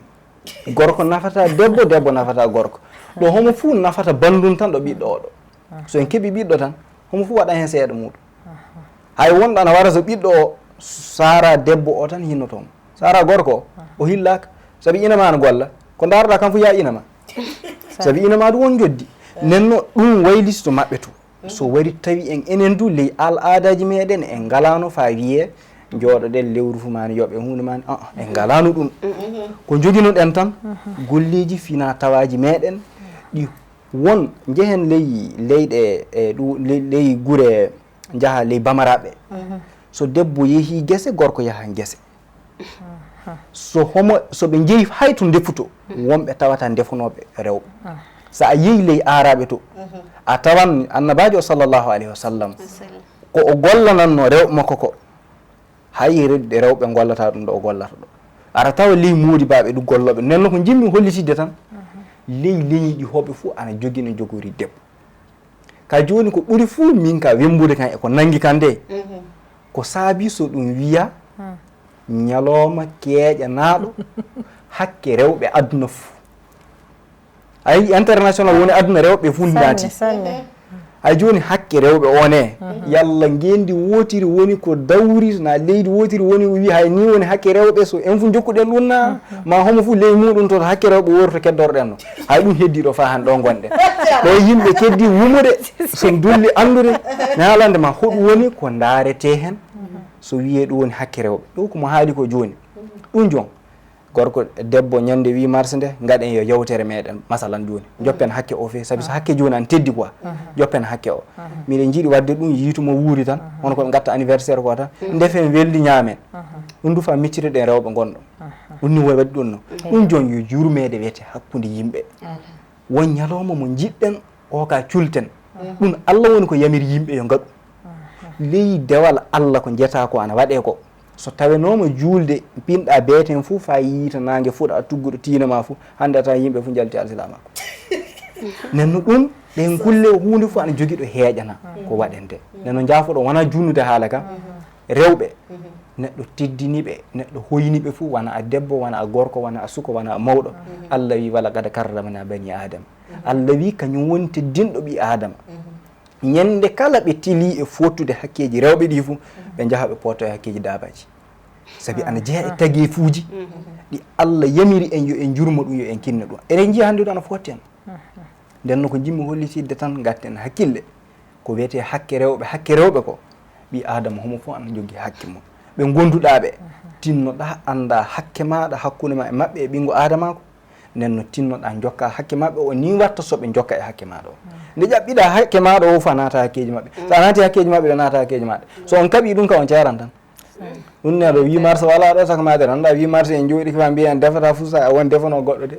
mum gorko nafata debbo debbo nafata gorko ɗo homo fuu nafata bandum tan ɗo ɓiɗɗo oɗo so en keeɓi ɓiɗɗo tan homo fuu waɗa hen seeɗa muɗum hay wonɗo ana wara so ɓiɗɗo o sara debbo o tan hinnotomo sara gorko o hillaka saabi inama ana golla ko daroɗa kam fu ya inama saabi inama ɗum won joddi nenno ɗum waylito maɓɓe to so wari tawi en enen du ley aadaaji meɗen en galano fa wiye jooɗoɗen lewru fu mani yoɓe hunde mani en galano ɗum ko joguinoɗen tan golleji fina tawaji meɗen ɗi won jehen leyɗe e ley gure jaaha ley bamaraɓe so debbo yeehi guese gorko yahan guese so ɓe jeeyi hay to defuto wonɓe tawata defunoɓe rewɓe so a yeehi ley araɓe to a tawan annabajo sallllahu alayhi wa sallam ko o gollananno rewɓe makko ko hay rewɓe gollata ɗum ɗo o gollata ɗo ara tawa ley moodi baɓe ɗum golloɓe nenno ko jimmi hollitidde tan ley leñi ɗi hoɓe fuu ana jogui no jogori debbo ka joni ko ɓuuri fuu min ka wembude kan eko nanggui kan nde ko saabi so ɗum wiya ñalowma keeƴanaɗo hakke rewɓe aduna fuu ayi international woni aduna rewɓe fuu naati hay joni hakke rewɓe one yallah ngendi wotiri woni ko dawri na leydi wotiri woni wi hay ni woni hakke rewɓe so en fu jokkuɗen ɗum na ma homo fu ley muɗum to hakke rewɓe worto keddorɗen no hay ɗum heddiɗo fa han ɗo gonɗen ɗo yimɓe keddi wumude so dulli andude naalande ma hoɗum woni ko daarete hen so wiye ɗum woni hakke rewɓe ɗo komo haali ko joni ɗum jon gorko debbo ñande 8 mars nde gaɗen yo yewtere meɗen masalan joni joppen hakke o fe saabi so hakke joni an teddi quoi joppen hakke o miɗen jiiɗi wadde ɗum yiitumo wuuri tan hono koɓe gatta anniversaire ko tan defen welli ñaamen ɗum du fa miccire ɗen rewɓe gonɗo ɗum ni waɗi ɗum no ɗum jon yo jurmede wiyete hakkude yimɓe won ñalawma mo jiɗɗen o ka culten ɗum Allah woni ko yamiri yimɓe yo gaɗu ley dewal Allah ko jeta ko ana waɗe ko so tawenoma julde pinɗa beeten fuu fa yiita nangue fuɗa a tugguɗo tinama fuu hande ata yimɓe fuu jalti alsilamako nenno ɗum ɗen kulle hunde fuu ana joguiɗo heeƴana ko waɗente nenno jaafoɗo wona junnude haala ka rewɓe neɗɗo teddiniɓe neɗɗo hoyniɓe fuu wona a debbo wona a gorko wona a suko wona a mawɗo Allah wi wala kada karramna bani adama Allah wi kañum woni teddinɗo ɓi adama ñande kala ɓe tili e fottude hakkeji rewɓe ɗi fuu ɓe jaaha ɓe poto e hakkeji dabaji sabi ana jeeya e taguefuji ɗi Allah yamiri en yo en jurmo ɗum yo en kinna ɗum eɗen jiya hannde ɗo ana fotti en nden ko jimmi hollitidde tan gatten hakkille ko wiyete hakke rewɓe ko ɓi adama homo fof ana jogui hakke mum ɓe gonduɗaɓe tinnoɗa anda hakke maɗa hakkude ma e mabɓe e ɓingo adamako nenno tinnoɗa jokka hakke mabɓe o ni watta soɓe jokka e hakke maɗa o nde ƴaɓɓiɗa hakke maɗa o fa naata hakkeji mabɓe sa naati hakkeji mabɓe ɓe naata hakkeji maɗa so on kaɓi ɗum ka on ceeran tan ɗum ne ɗo 8 mars wala ɗo saka maɗe anda 8 mars en jooɗi fa mbiya en defata fuu sa won defano goɗɗo de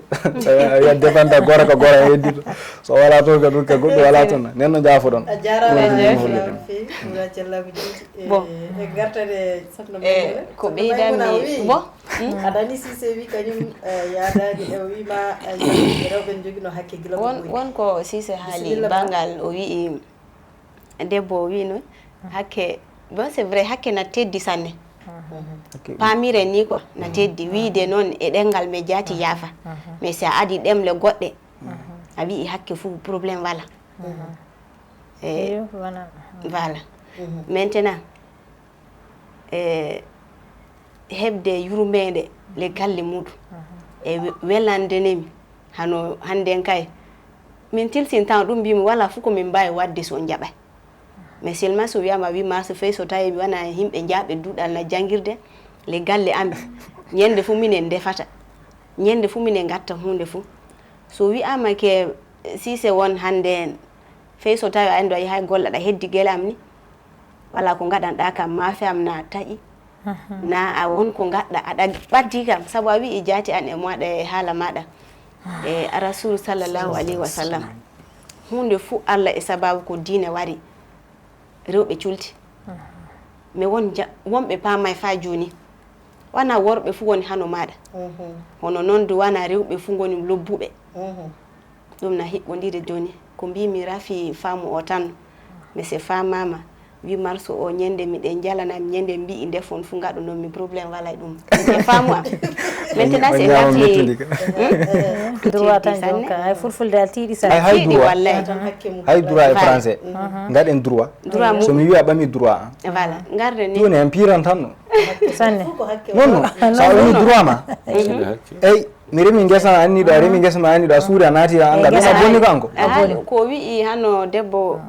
wiya defanta gora ko gora heddito so wala toon ka ɗum ka goɗɗo wala toon nenno jaafoɗon a jarama cellaɓe juuɗi bon e gartade sohna ko ɓeydami bon aɗani Cissé wi kañum yaadani e wima rewɓe joguino hakke gila won ko Cissé haali bangal o wii debbo o wi noon hakke bon c'est vrai hakke na teddi sanne pamire ni ko na teddi wiide noon e ɗengal me jaati yaafa mais si a adi ɗemle goɗɗe a wii hakke fuu probléme wala voilà maintenant hebde yurmede le galle muɗum e welandenemi hano handen kay min tilsintan ɗum mbimi wala fuu ko min mbawi wadde so jaɓay mais seulement so wiyama 8 mars fey so tawi mi wona yimɓe jaaɓe duuɗal na jangguirde le galle ami ñande fuu minen defata ñande fuu minen gatta hunde fuu so wiyama ke Cissé won hande fey so tawi a andi a yahay golleɗa heddi guelam ni wala ko gaɗanɗa kam maafe am na taƴi na a won ko gaɗɗa aɗa ɓaddi kam saabu a wi jaati an e maɗa e haala maɗa e rasul sallllahu alayhi wa sallam hunde fuu Allah e sababu ko diine wari rewɓe culti mais wonɓe paamay fa joni wana worɓe fuu woni hano maɗa hono noon du wana rewɓe fuu goni lobbuɓe ɗum na hiɓɓodire joni ko mbimi rafi faamu o tan mais c'est famama 8 mars o ñande miɗen jalanami ñande mbi defon fu gaɗo noon mi probléme wala e ɗum e faamu am maintenant c'est gati droit tan jonka hay fulfulde al tiiɗi sa tiiɗi wallahi hay droit e français gaɗen droit somi wiya ɓami droit voilà garde ni joni en piran tan no sanne non sa woni droit ma eyi mi remi guesa anniɗo a remi guesa ma anniɗo a suuri a naati a anga ɗum a bonni kanko ko wii hano debbo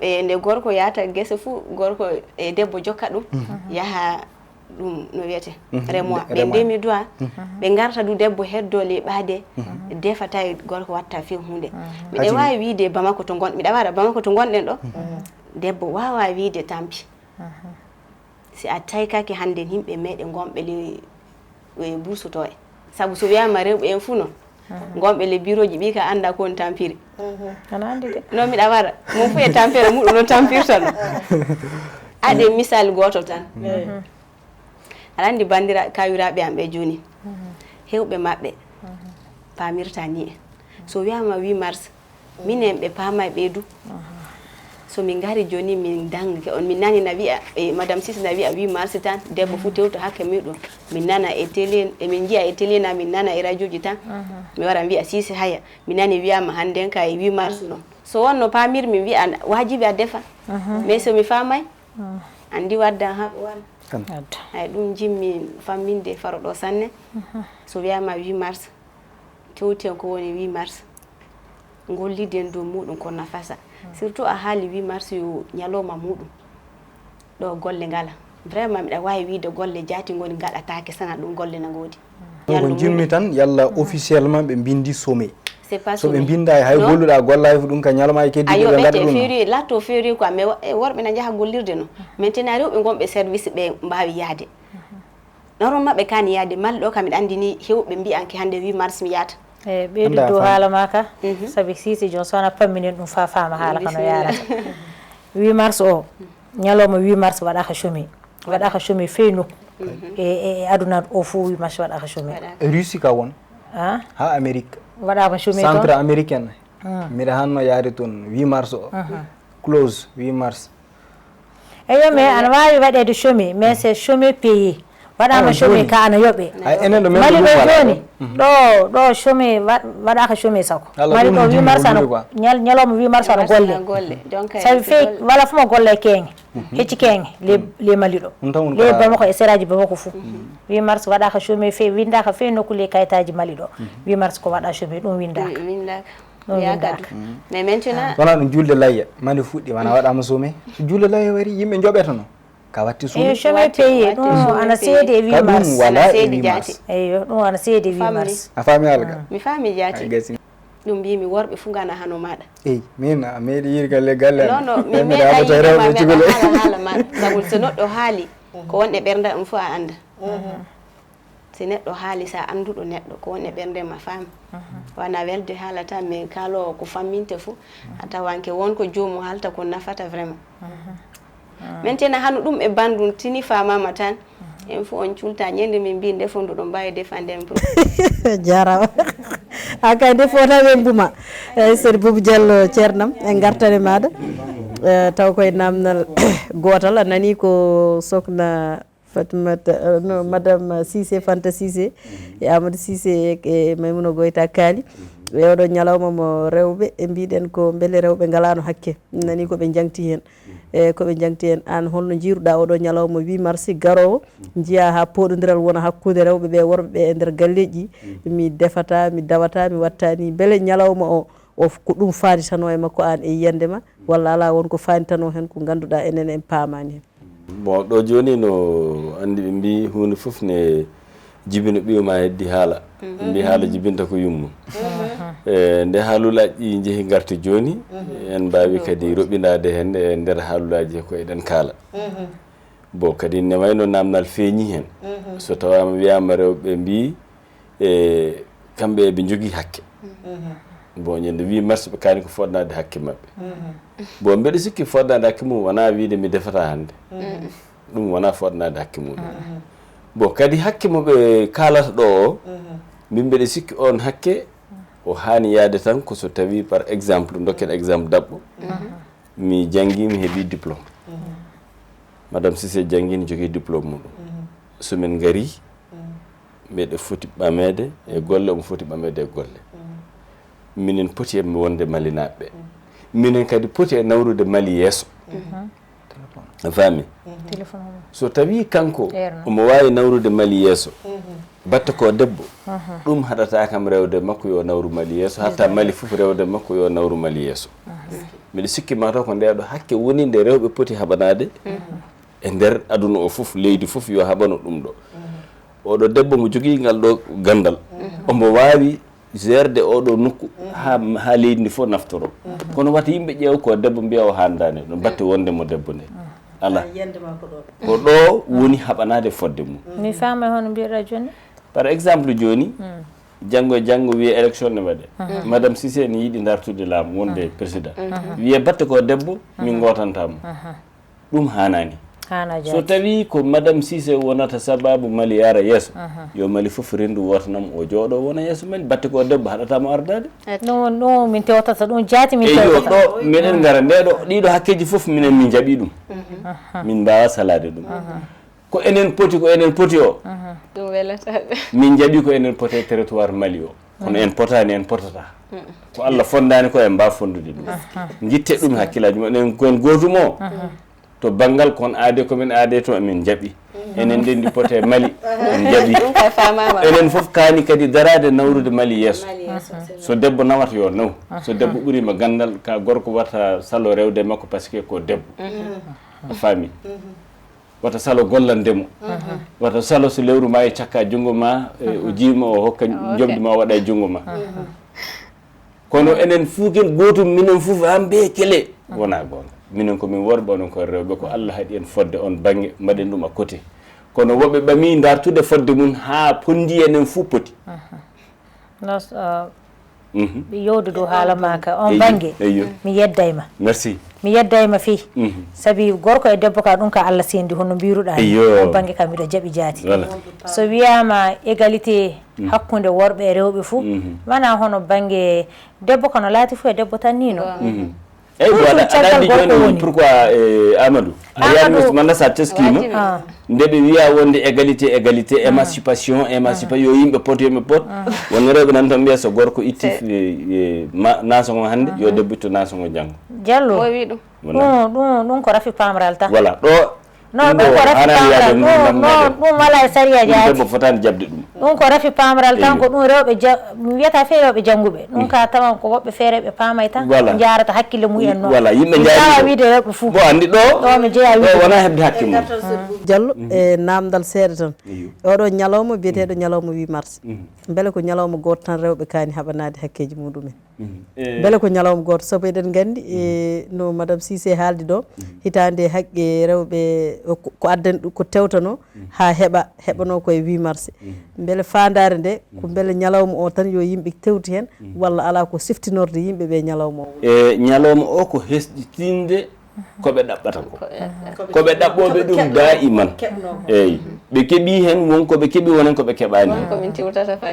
e nde gorko yahata gese fuu gorko e debbo jokka ɗum yaha ɗum no wiyete remoa ɓe ndemi doa ɓe garta du debbo heddo leɓade defata e gorko watta fi hunde miɗa wawi wiide bamako to gon miɗa waɗa bamako to gonɗen ɗo debbo wawa wiide tampi si a taykake hande yimɓe meɗe gonɓe le bursoto e saabu so wiyama rewɓe en fuu noon gonɓe le bureau ji ɓi ka anda ko on tampiri ana andi de non miɗa waɗa mum fu e tampere muɗum no tampirta ɗum aɗe misal goto tan aɗa andi bandira kawiraɓe am ɓe joni hewɓe maɓɓe pamirta ni en so wiyama 8 mars minen ɓe paama e ɓeydu so min gari joni min dangke on min nani na wiya madame Cissé na wiya 8 mars tan debbo fu tewto hakke muɗum min nana e télé e min jiya e télé na min nana e radio ji tan mi wara wiya Cissé haya min nani wiyama handen ka e 8 mars non so wonno pamir min wiya wajibi a defa mais so mi famay andi waddan ha wan ay ɗum jimmi famminde faroɗo sanne so wiyama 8 mars tewten ko woni 8 mars golliden dow muɗum ko nafasa surtout a haali 8 mars yo ñalowma muɗum ɗo golle ngala vraiment miɗa wawi wiide golle jaati goni gaɗatake sana ɗum golle na goodi ko jimmi tan yalla officiellement ɓe bindi somme so ɓe binda hay golluɗa gollayi fu ɗum ka ñalawma e keddiɓe ɓe gaɗa ɗum février latto février quoi mais worɓe na jaaha gollirde no maintenant rewɓe gonɓe service ɓe mbawi yaade normalement ɓe kani yaade malle ɗo kam miɗa andi ni hewɓe mbiyanke hande 8 mars mi yaata e ɓeydu dow haala ma ka saabi Cissé jon sowona pamminen ɗum fa fama haala kano yarata 8 mars o ñalawma 8 mars waɗaka chômé fey nokku e aduna o fuu wimata waɗaka chômé Russie ka won ha Amérique waɗama chômé centre américaine mbiɗa hanno yaade toon 8 mars o close 8 mars eyo mais ana wawi waɗede chômé mais c'est chômé payé waɗama chômé ka ana yoɓe mali ɗo joni ɗo chômé waɗaka chômé sako mali ɗo 8 mars ana ñalawma 8 mars ana golle sabi fe wala fo mo golle keŋe hecci keŋe les mali ɗo les bamako e séraji bamako fou 8 mars waɗaka chômé fe windaka fe nokkule kayitaji mali ɗo 8 mars ko waɗa chômé ɗum windaka mais maintenant wona ɗum julde layya mani fuɗɗi wana waɗama chômé so julde layya wari yimɓe joɓetano ka watti suuɗi chômé payé ɗum ana seedi e 8 mars wala e 8 mars eyo ɗum ana seedi e 8 mars a faami alga mi faami jaati ɗum mbimi worɓe fu gana hano maɗa eyi min a meeɗi yirgalle galle non mi meeɗa rewɓe cugole haala ma sabu so neɗɗo haali ko wonɗe ɓernda ɗum fof a anda si neɗɗo haali sa anduɗo neɗɗo ko wonɗe ɓernde ma faami wana welde haalata mais kalo ko famminte fo a tawanke wonko jomum haalta ko nafata vraiment maintenant hano ɗum e bandum tini famama tan en fof on culta ñande min mbi ndefondu ɗo mbawi defande en jarama ha kay defota ɓe mbuma eyyi seri Boubou Diallo ceernam en gartane maɗa taw koye namdal gotal a nani ko sokna Fatimata no madame Cissé Fanta Cissé e Amadou Cissé e Maymouna Goyta kaali ɓe oɗo ñalawma mo rewɓe e mbiɗen ko beele rewɓe galano hakke nani koɓe jangti hen e koɓe jangti hen an holno jiruɗa oɗo ñalawma 8 mars garowo jiiya ha poɗodiral wona hakkude rewɓe ɓe worɓe ɓe e nder galleji mi defata mi dawata mi wattani beele ñalawma o ko ɗum faaditano e makko an e yiyandema walla ala wonko faaditano hen ko ganduɗa enen en paamani hen bon ɗo joni no andi ɓe mbi hunde foof ne jibina ɓiyuma heddi haala mbi haala jibinta ko yummum nde haalulaji ɗi jeehi garti joni en mbawi kadi roɓinade hen e nder haalulaji ko eɗen kaala bon kadi ne wayno namdal feeñi hen so tawama wiyama rewɓe mbi e kamɓe eɓe jogui hakke bon ñande 8 mars ɓe kaani ko fodnade hakke mabɓe bon mbeɗa sikki fodnade hakke mum wona wiide mi defata hande ɗum wona fodnade hakke mum bon kadi hakke moɓe kalata ɗo o min mbeɗa sikki on hakke o hani yaade tan ko so tawi par exemple dokken exemple dabɓo mi janggi mi heeɓi diplôme madame Cissé janggini jogui diplôme muɗum somin gari mbeɗa foti ɓamede e golle omo foti ɓamede e golle minen poti e wonde malinaɓe minen kadi poti e nawrude mali yeeso a faami so tawi kanko omo wawi nawrude mali yeeso batta ko debbo ɗum haɗata kam rewde makko yo nawru mali yeeso hatta mali fof rewde makko yo nawru mali yeeso mbiɗa sikki mataw ko ndeɗo hakke woni nde rewɓe poti haɓanade e nder aduna o fof leydi fof yo haɓano ɗum ɗo oɗo debbo mo jogui ngal ɗo gandal omo wawi gerde oɗo nokku ha leydi ndi fof naftoro kono wata yimɓe ƴeew ko debbo mbiya o handani no batte wonde mo debbo nde ala ko ɗo woni haɓanade fodde mum mi faama hono mbiyeɗa joni par exemple joni janggo e janggo wiye élection ne waɗe madame Cissé ne yiiɗi dartude laamu wonde président wiye batte ko debbo min gotantamo ɗum hanani so tawi ko madame Cissé wonata sababu mali yara yeeso yo mali fof rendu wotanam o jooɗo wona yeeso mali batte ko debbo haɗatamo ardade ɗum min tewtata ɗum jaati min tewtata ɗo miɗen gara ndeɗo ɗiɗo hakkeji fof minen min jaaɓi ɗum min mbawa salade ɗum ko enen poti o ɗum welataɓe min jaaɓi ko enen poti e territoire mali o kono en potani en potata ko Allah fondani ko en mbawa fondude ɗum guitte ɗum hakkillaji moɗen kon gotum o to banggal kon aade komin aade to emin jaaɓi enen ndendi pote mali en jaaɓi enen fof kaani kadi darade nawrude mali yeeso so debbo nawata yo naw so debbo ɓuurima gandal ka gorko wata salo rewde makko par ce que ko debbo a faami wata salo gollandemo wata salo so lewru ma e cakka junngo ma o jiima o hokka jomɗi ma waɗa e junngo ma kono enen fuu ken gotum minen fof hamɓe kele wona gonga minen komin worɓe onon koye rewɓe ko Allah haɗi en fodde on banggue mbaɗen ɗum a côté kono woɓɓe ɓami dartude fodde mum ha pondi enen fuu poti mi yowdu dow haala ma ka on bange mi yeddayma merci mi yeddayma fi sabi gorko e debbo ka ɗum ka Allah sendi hono mbiruɗa on bange kam miɗo jaɓi jaati so wiyama égalité hakkude worɓe e rewɓe fuu wona hono bange debbo kono laati fuu e debbo tan nino eyyi aɗa andi joni pourquoi Amadou a yaari manda sa teskima nde ɓe wiya wonde égalité émancipation yo yimɓe pot wonno rewɓe nan tan mbiya so gorko itti nasogo hannde yo debbo itto nasogo janggo Diallo ɗum ko rafi pamral tan voilà ɗo non ɗum ko rafi pamral ɗum wala e sariyaji debbo fotani jabde ɗum ko rafi pamral tan ko ɗum rewɓe mi wiyata fe rewɓe jangguɓe ɗum ka tawan ko woɓɓe feereɓe paamay tan jarata hakkille mumen noon voilà yimɓe jawa wiide rewɓe fuu bo andi ɗo mi jeeya wiide wona hebde hakke mum Diallo e namdal seeɗa tan oɗo ñalawma biyeteɗo ñalawma 8 mars beele ko ñalawma goto tan rewɓe kaani haɓanade hakkeji muɗumen beele ko ñalawma goto sabu eɗen gandi no madame Cissé haaldi ɗo hitande haqqe rewɓe ko addani ɗum ko tewtano ha heɓano koye 8 mars beele fandare nde ko beele ñalawma o tan yo yimɓe tewti hen walla ala ko siftinorde yimɓeɓe ñalawma o ñalawma o ko hesɗitinde koɓe ɗaɓɓata koɓe ɗaɓɓoɓe ɗum daiman eyyi ɓe keeɓi hen wonko ɓe keeɓi wonen koɓe keeɓani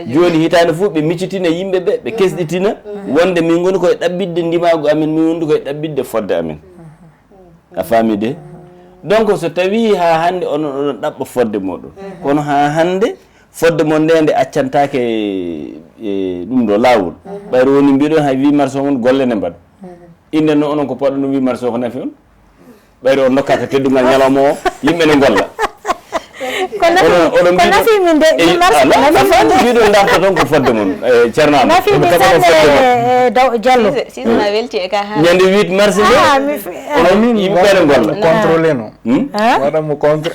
joni hitande foof ɓe miccitina yimɓeɓe ɓe kesɗitina wonde min goni koye ɗaɓɓidde ndimago amen min gondi koye ɗaɓɓidde fodde amen a faami de donc so tawi ha hande onon oɗon ɗaɓɓa fodde moɗon kono ha hande fodde mon nde accantake ɗum ɗo lawol ɓayro woni mbiɗon hay 8 mars on golle ne mbaɗa inde no onon ko poɗɗo no 8 mars o ko nafi on ɓayro on dokkata teddugal ñalawma o yimɓe ne golla ko nafi min de mbiɗon darta toon ko fodde mon ceernama nafi mi sanne Diallo sisna welti e ka ha ñande 8 mars nde onon yimɓe ɓeene golla contrôlé no waɗanmo contre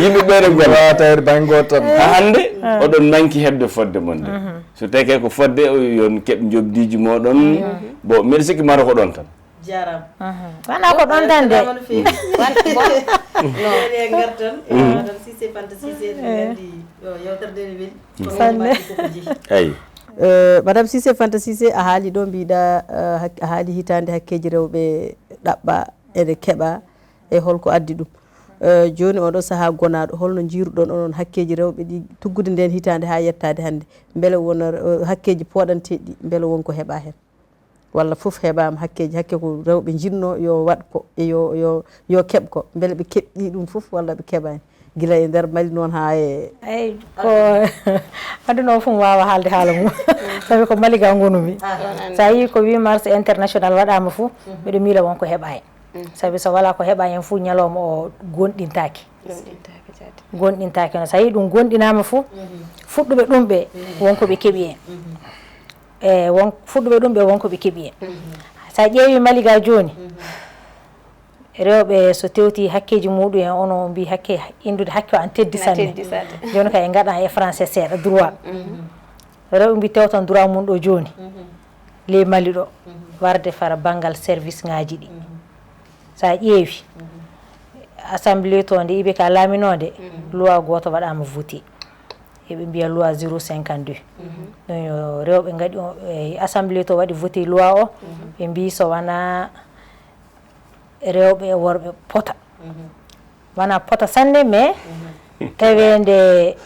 yimɓe ɓeene golla wawata bangoto tan ha hande oɗon manki hebde fodde mon nde so tawi ko fodde yon keeɓ jobdiji moɗon bon mbiɗa sikki mata ko ɗon tan jarama wona ko ɗon tan de e gartan madame Cissé Fanta Cissé eɗen gandi yewtere nde ne weeli koko jeehi eyi madame Cissé Fanta Cissé a haali ɗo mbiɗa a haali hitande hakkeji rewɓe ɗaɓɓa ene keeɓa e holko addi ɗum joni oɗo saaha gonaɗo holno jiruɗon onon hakkeji rewɓe ɗi tuggude nden hitande ha yettade hande beele wona hakkeji poɗanteɗi ɗi beele wonko heeɓa hen walla foof heeɓama hakke ko rewɓe jinno yo waɗ ko e yo keɓ ko beele ɓe keɓɗi ɗum foof walla ɓe keɓani guila e nder Mali noon ha e eyyi ko aduna o fof wawa haalde haala mum sabi ko Mali ga gonumi sa yi ko 8 mars international waɗama foof mbiɗo miila wonko heeɓa hen sabi so wala ko heeɓa hen foof ñalawma o gonɗintaki no sa yi ɗum gonɗinama foof fuɗɗuɓe ɗum ɓe wonko ɓe keeɓi hen fuɗɗuɓe ɗum ɓe wonko ɓe keeɓi hen sa ƴeewi Mali ga joni rewɓe so tewti hakkeji muɗum en ono mbi hakke indude hakke o an teddi sanne joni kay gaɗa e français seeɗa droit rewɓe mbi tewtan droit mum ɗo joni ley Mali ɗo warde fara banggal service ngaji ɗi sa ƴeewi assemblée to nde yiɓe ka laaminode loi goto waɗama voté eɓe mbiya loi 052 ɗum yo rewɓe gaɗi assemblée to waɗi voté loi o ɓe mbi so wona rewɓe e worɓe pota wona pota sanne mais tawede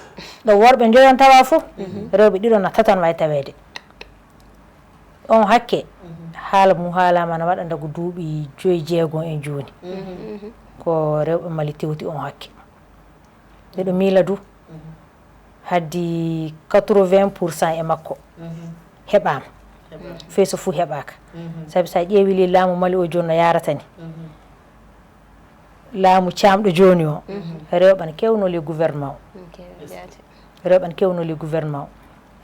ɗo worɓe joyon tawa fof rewɓe ɗiɗon na tatan wawi tawede on hakke haala mum haalama na waɗa dago duuɓi 5-6 en joni ko rewɓe Mali tewti on hakke ɓeɗo miila du haddi 80% e makko heɓama feeso fuu heɓaka sabi sa ƴeewi li laamu Mali o joni no yaratani laamu camɗo joni o rewɓe ne kewnoli gouvernement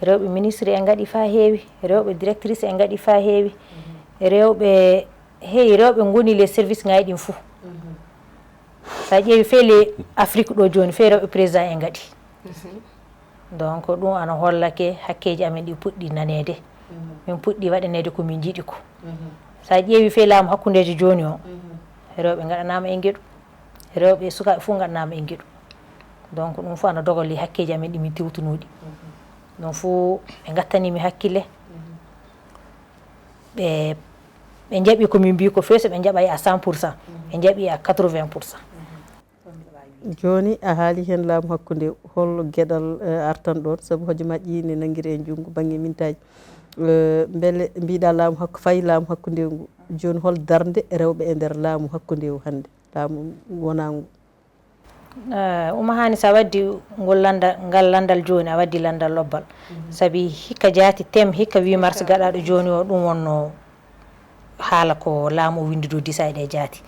o rewɓe ministre en gaɗi fa heewi rewɓe directrice en gaɗi fa heewi rewɓe rewɓe goni les service ngaji ɗin fuu sa ƴeewi fe le Afrique ɗo joni fe rewɓe président en gaɗi donc ɗum ana hollake hakkeji amen ɗi puɗɗi nanede min puɗɗi waɗanede komin jiiɗi ko sa ƴeewi fe laamu hakkudeji joni o rewɓe gaɗanama e gueɗu rewɓe sukaɓe foof gaɗanama e gueɗu donc ɗum fof ana dogoli hakkeji amen ɗi min tewtunoɗi ɗum fuu ɓe gattanimi hakkille ɓe jaɓi komin mbi ko feeso ɓe jaɓay à 100%, ɓe jaɓi à 80%. joni a haali hen laamu hakkude hol gueɗal artan ɗon saabu hojomaji ne nanguiri e junggo banggue mintaji beele mbiɗa laamu hakku fayi laamu hakkude ngu joni hol darde rewɓe e nder laamu hakkude o hande laamu wona ngu umahani sa waddi ngal landal joni a waddi landal lobbal saabi hikka jaati tem hikka 8 mars gaɗaɗo joni o ɗum wonno haala ko laamu o windi dow disayɗe e jaati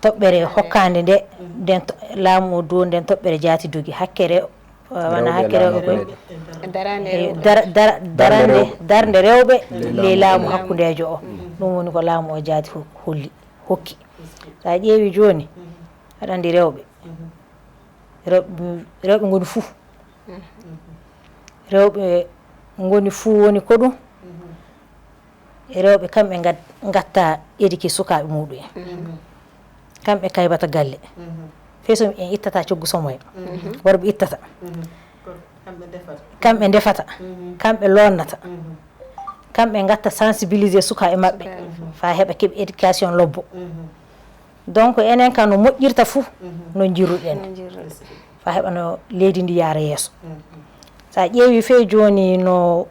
toɓɓere hokkande nde nden laamu o dow nden toɓɓere jaati dogi hakkere wona hakke rewɓe koye darde rewɓe ley laamu hakkudejo o ɗum woni ko laamu o jaati hokki sa ƴeewi joni aɗa andi rewɓe ngoni fuu rewɓe ngoni fuu woni ko ɗum rewɓe kamɓe gatta éduqué sukaɓe muɗum en kamɓe kaybata galle feeso en ittata coggu somoya worɓe ittata kamɓe ndefata kamɓe lonnata kamɓe gatta sensibilisé sukaɓe mabɓe fa heɓa keeɓe éducation lobbo donc enen kam no moƴƴirta fuu no jirruɗen fa heɓa no leydi ndi yaara yeeso sa ƴeewi fe joni no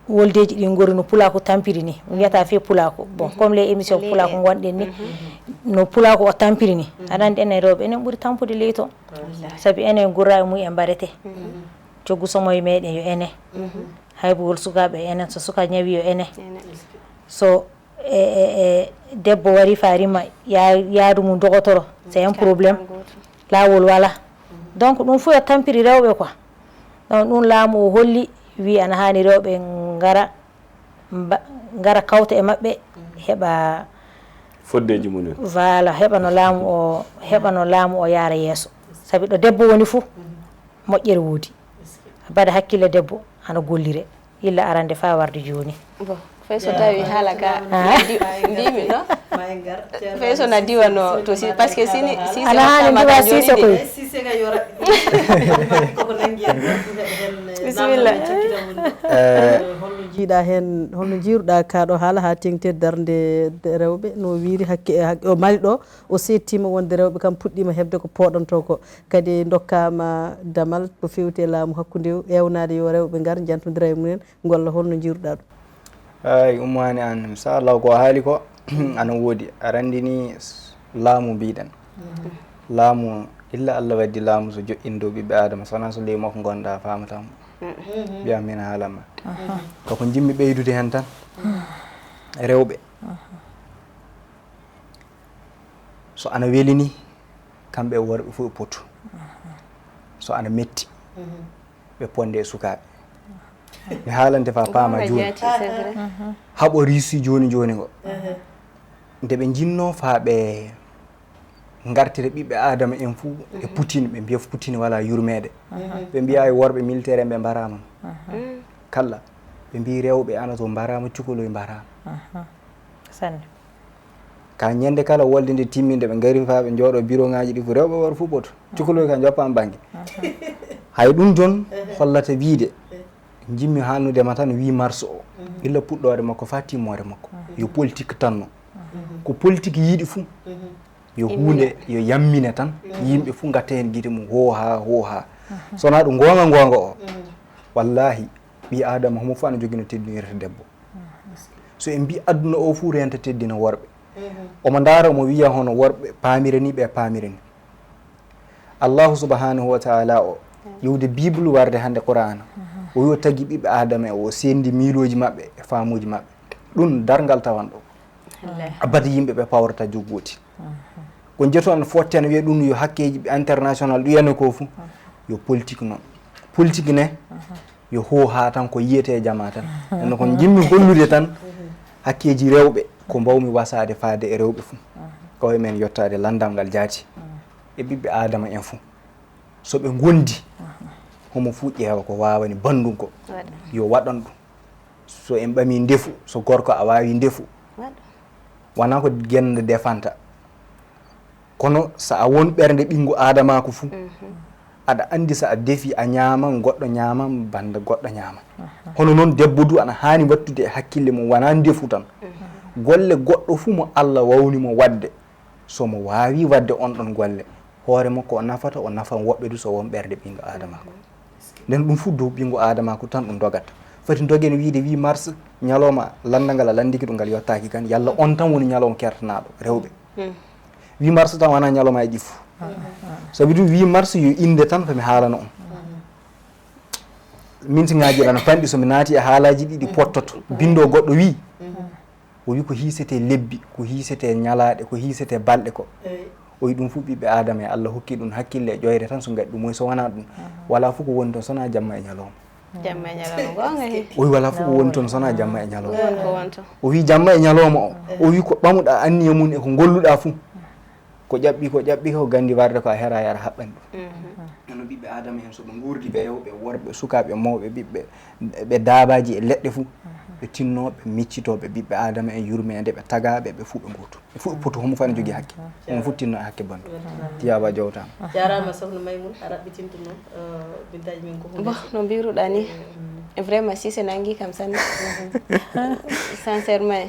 woldeji ɗi gori no pulako tampiri ni wiyata fe pulako bon comme les émissions pulako gonɗen ni no pulako o tampiri ni aɗa andi enen rewɓe enen ɓuuri tampude ley to saabi enen gurraɓe mum en mbarete coggu somoye meɗen yo enen haybugol sukaɓe enen so suka ñawi yo enen so debbo wari farima yaadu mum dogotoro c'est un probléme lawol wala donc ɗum fo yo tampiri rewɓe quoi donc ɗum laamu o holli wi ana hani rewɓe ngara kawta e mabɓe heɓa foddeji mumen voilà heɓa no laamu o yaara yeeso saabi ɗo debbo woni fuu moƴƴere woodi bada hakkille debbo ana gollire illa arande fa warde joni fay so tawi haala ka ndimi ɗo fay so na diwano to si par ce que sini ana hani diwa sise koy bisimilla holno jiiɗa hen holno jiiruɗa kaɗo haala ha tengtede darde rewɓe no wiiri hakke o mari ɗo o settima wonde rewɓe kam puɗɗima hebde ko poɗanto ko kadi dokkama damal ko fewte laamu hakkude ewnade yo rewɓe gar jantodira e mumen golla holno jiiruɗa ɗum ay ummani an inchallah ko haali ko ana woodi a renndini laamu mbiɗen laamu illa Allah waddi laamu so joƴƴini dow ɓiɓɓe adama sowona so ley makko gonɗa famatamo mbiyam min haalama koko jimmi ɓeydude hen tan rewɓe so ana welini kamɓe worɓe fof e potu so ana metti ɓe ponde e sukaɓe mi haalante fa paama joni haɓo riisi joni joni ngo nde ɓe jinno fa ɓe gartire ɓiɓɓe adama en fuu e Poutine ɓe mbiya Poutine wala yurmede ɓe mbiya e worɓe militaire en ɓe mbarama kala ɓe mbi rewɓe ana to mbarama cukoloye mbarama ka ñande kala wolde nde timminde ɓe gari fa ɓe jooɗo bureau ngaji ɗi ko rewɓe worɓe fuu ɓoto cukoloye ka joppama banggue hay ɗum jon hollata wiide jimmi hannudema tan 8 mars o illa puɗɗore makko fa timmore makko yo politique tanno ko politique yiiɗi fuu yo hunde yo yammine tan yimɓe fuu gatta hen guite mum ho ha sona ɗum gonga o wallahi ɓi adama homo fo ana jogui no teddinirta debbo so en mbi aduna o fuu renta teddina worɓe omo daara omo wiya hono worɓe paamirani ɓe paamirani allahu subhanahu wa taala o yewde bible warde hande qur'ana o yo tagui ɓiɓɓe adama e o sendi miiloji mabɓe e famuji mabɓe ɗum dargal tawan ɗo abada yimɓe ɓe pawrata joggoti ko jeeto an fotten wiya ɗum yo hakkeji international ɗuyane ko fuu yo politique noon politique ne yo ho ha tan ko yiyete jama tan eno kon jimmi hollude tan hakkeji rewɓe ko mbawmi wasade faade e rewɓe fuu koye men yettade landal ngal jaati e ɓiɓɓe adama en fuu so ɓe gondi homo fuu ƴeewa ko wawani bandum ko yo waɗan ɗum so en ɓami ndefu so gorko a wawi ndefu wona ko genda defanta kono sa a won ɓernde ɓingu adama ko fuu aɗa andi so a defi a ñaaman goɗɗo ñaaman banda goɗɗo ñaaman hono noon debbo du ana haani wattude e hakkille mum wona ndefu tan golle goɗɗo fuu mo Allah wawnimo wadde somo waawi wadde on ɗon golle hoore makko o nafata o nafan woɓɓe du so won ɓerde ɓingo adamako nden ɗum fuu dow ɓingo adamako tan ɗum dogata foti dogen wiide 8 mars ñalowma landagal a landiki ɗum ngal yottaki kan yalla on tan woni ñalowma kertanaɗo rewɓe 8 mars tan wona ñalowma e ɗi fuu sabi ɗum 8 mars yo inde tan komi haalano on mintiŋaji ɗana panɗi somi naati e haalaji ɗiɗi pottoto bindo goɗɗo wi o wi ko hiisete lebbi ko hiisete ñalaɗe ko hiisete balɗe ko o wi ɗum fuu ɓiɓɓe adama e Allah hokki ɗum hakkille e ƴoyre tan so gaɗi ɗum moy so wona ɗum wala fof ko woni toon sona jamma e ñalowma jamma e ñalowma gonga he o wi wala fof ko woni toon sona jamma e ñalowma ko wonto o wi jamma e ñalowma o wi ko ɓamuɗa anniya mum e ko golluɗa fuu ko ƴaɓɓi ko gandi warde ko a hera yara haɓɓani ɗum no ɓiɓɓe adama hen soɓe gurdi ɓe rewɓe worɓe sukaɓe mawɓe ɓiɓɓe ɓe daabaji e leɗɗe fuu ɓe tinnoɓe miccitoɓe ɓiɓɓe adama en yurmede ɓe tagaɓe ɓe fuu ɓe goto ɓe fuu ɓe poto homo fani jogui hakke on fuu tinno e hakke bandu tiyaba jawtama jarama sohna Maymoun a raɓɓitintu noon bintaji min ko bon no mbiruɗa ni vraiment si se nangi kam sanne sincèrement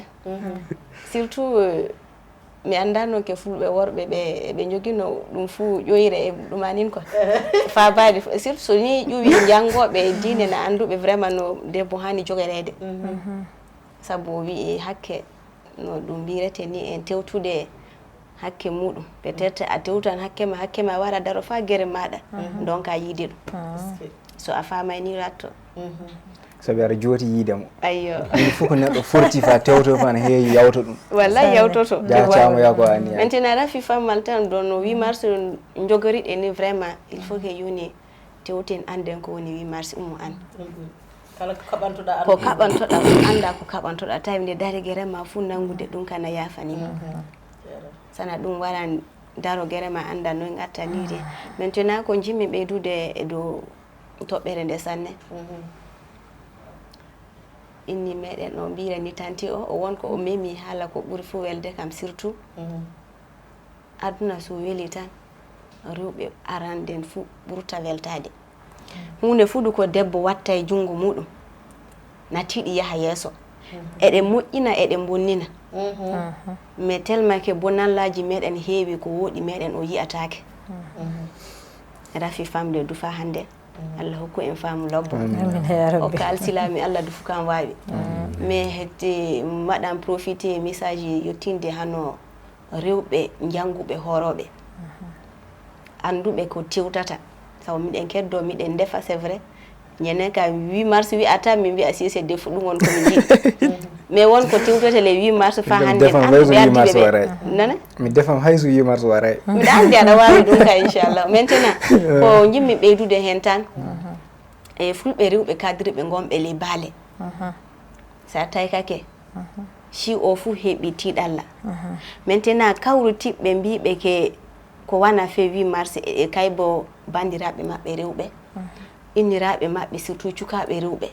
surtout mi andano ke fulɓe worɓe ɓe joguino ɗum fuu ƴoyre e ɗumanin quoi fabade surtout so ni ƴuwi jangoɓe diine na anduɓe vraiment no debbo hani joguerede sabu o wi hakke no ɗum mbirete ni en tewtude hakke muɗum peut être a tewtan hakke ma wara daro fa guere maɗa donc a yiide ɗum so a famay ni ratto sabi aɗa jooti yiidemo ayyo ɗum fof ko neɗɗo forti fa tewto fa ne heewi yawta ɗum wallay yawtoto jacama ya ko ani maintenant rafi fammal tan ɗon no 8 mars jogoriɗe ni vraiment il faut que yoni tewten anden ko woni 8 mars ummo an kala ko kaɓantoɗa ko kaɓantoɗa ko anda ko kaɓantoɗa tawi nde dari guere ma fuu nangude ɗum kana yafanima sana ɗum waran daro guere ma anda noy gattanide maintenant ko jimmi ɓeydude e dow toɓɓere nde sanne inni meɗen no mbirani tanti o wonko o memi haala ko ɓuuri fuu welde kam surtout aduna so weeli tan rewɓe aranden fuu ɓurta weltade hunde fuɗu ko debbo watta e junngo muɗum natiɗi yaha yeeso eɗen moƴƴina eɗen bonnina mais tellement que bonallaji meɗen heewi ko woɗi meɗen o yiyatake rafi famde dufa hande Allah hokku en faamu lobbo o ka alsilami Allah dufu kam wawi mais hedde mbaɗan profité message yettinde hano rewɓe janguɓe horoɓe anduɓe ko tewtata sabu miɗen keddo miɗen defa c'est vrai ñenen ka 8 mars wi'ata min mbiya si c'est defu ɗum won komin jiɗi mais wonko tewtata le 8 mars fa hande nana mi defam hayso 8 mars waray miɗa andi aɗa wawi ɗum ka inchallah maintenant ko jimmi ɓeydude hen tan e fulɓe rewɓe kadiriɓe gonɓe ley baale sa tawi kake si o fuu heeɓi tiɗalla maintenant kawrutiɓɓe mbiɓe ke ko wana fe 8 mars e kaybo bandiraɓe maɓɓe rewɓe inniraɓe maɓɓe surtout cukaɓe rewɓe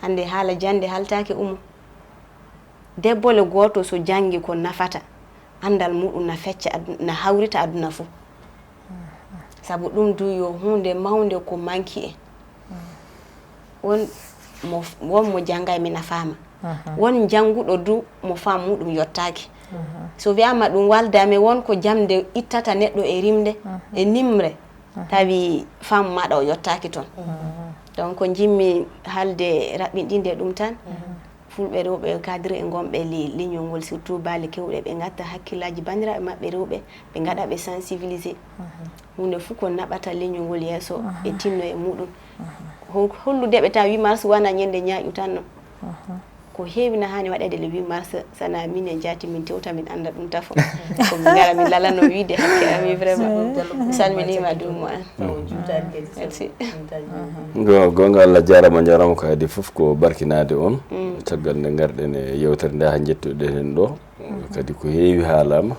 hande haala jande haltake debbole goto so jangi ko nafata andal muɗum na fecca na hawrita aduna fuu sabu ɗum du yo hunde mawde ko manki en won mo jangay mi nafama won janguɗo du mo fam muɗum yottaki so wiyama ɗum waldame won ko jamde ittata neɗɗo e rimde e nimre tawi fam maɗa o yottaki toon donc ko jimmi halde raɓɓinɗinde ɗum tan fulɓe rewɓe cadre e gonɓe lignol ngol surtout baali kewɗe ɓe gatta hakkillaji bandiraɓe maɓɓe rewɓe ɓe gaɗa ɓe sensibilisé hunde fuu ko naɓata lignol ngol yeeso e tinno e muɗum holludeɓe tan 8 mars wana ñande ñaaƴu tan no ko heewi na hani waɗede le 8 mars sana min e jaati min tewta min anda ɗum tafo ko min gara min lalano wiide hakke ami vraiment mi salminima dumo an merci gonga Allah jarama ko adi fof ko barkinade on caggal nde garɗen e yewtere nde ha jettuɗen hen ɗo kadi ko heewi haalama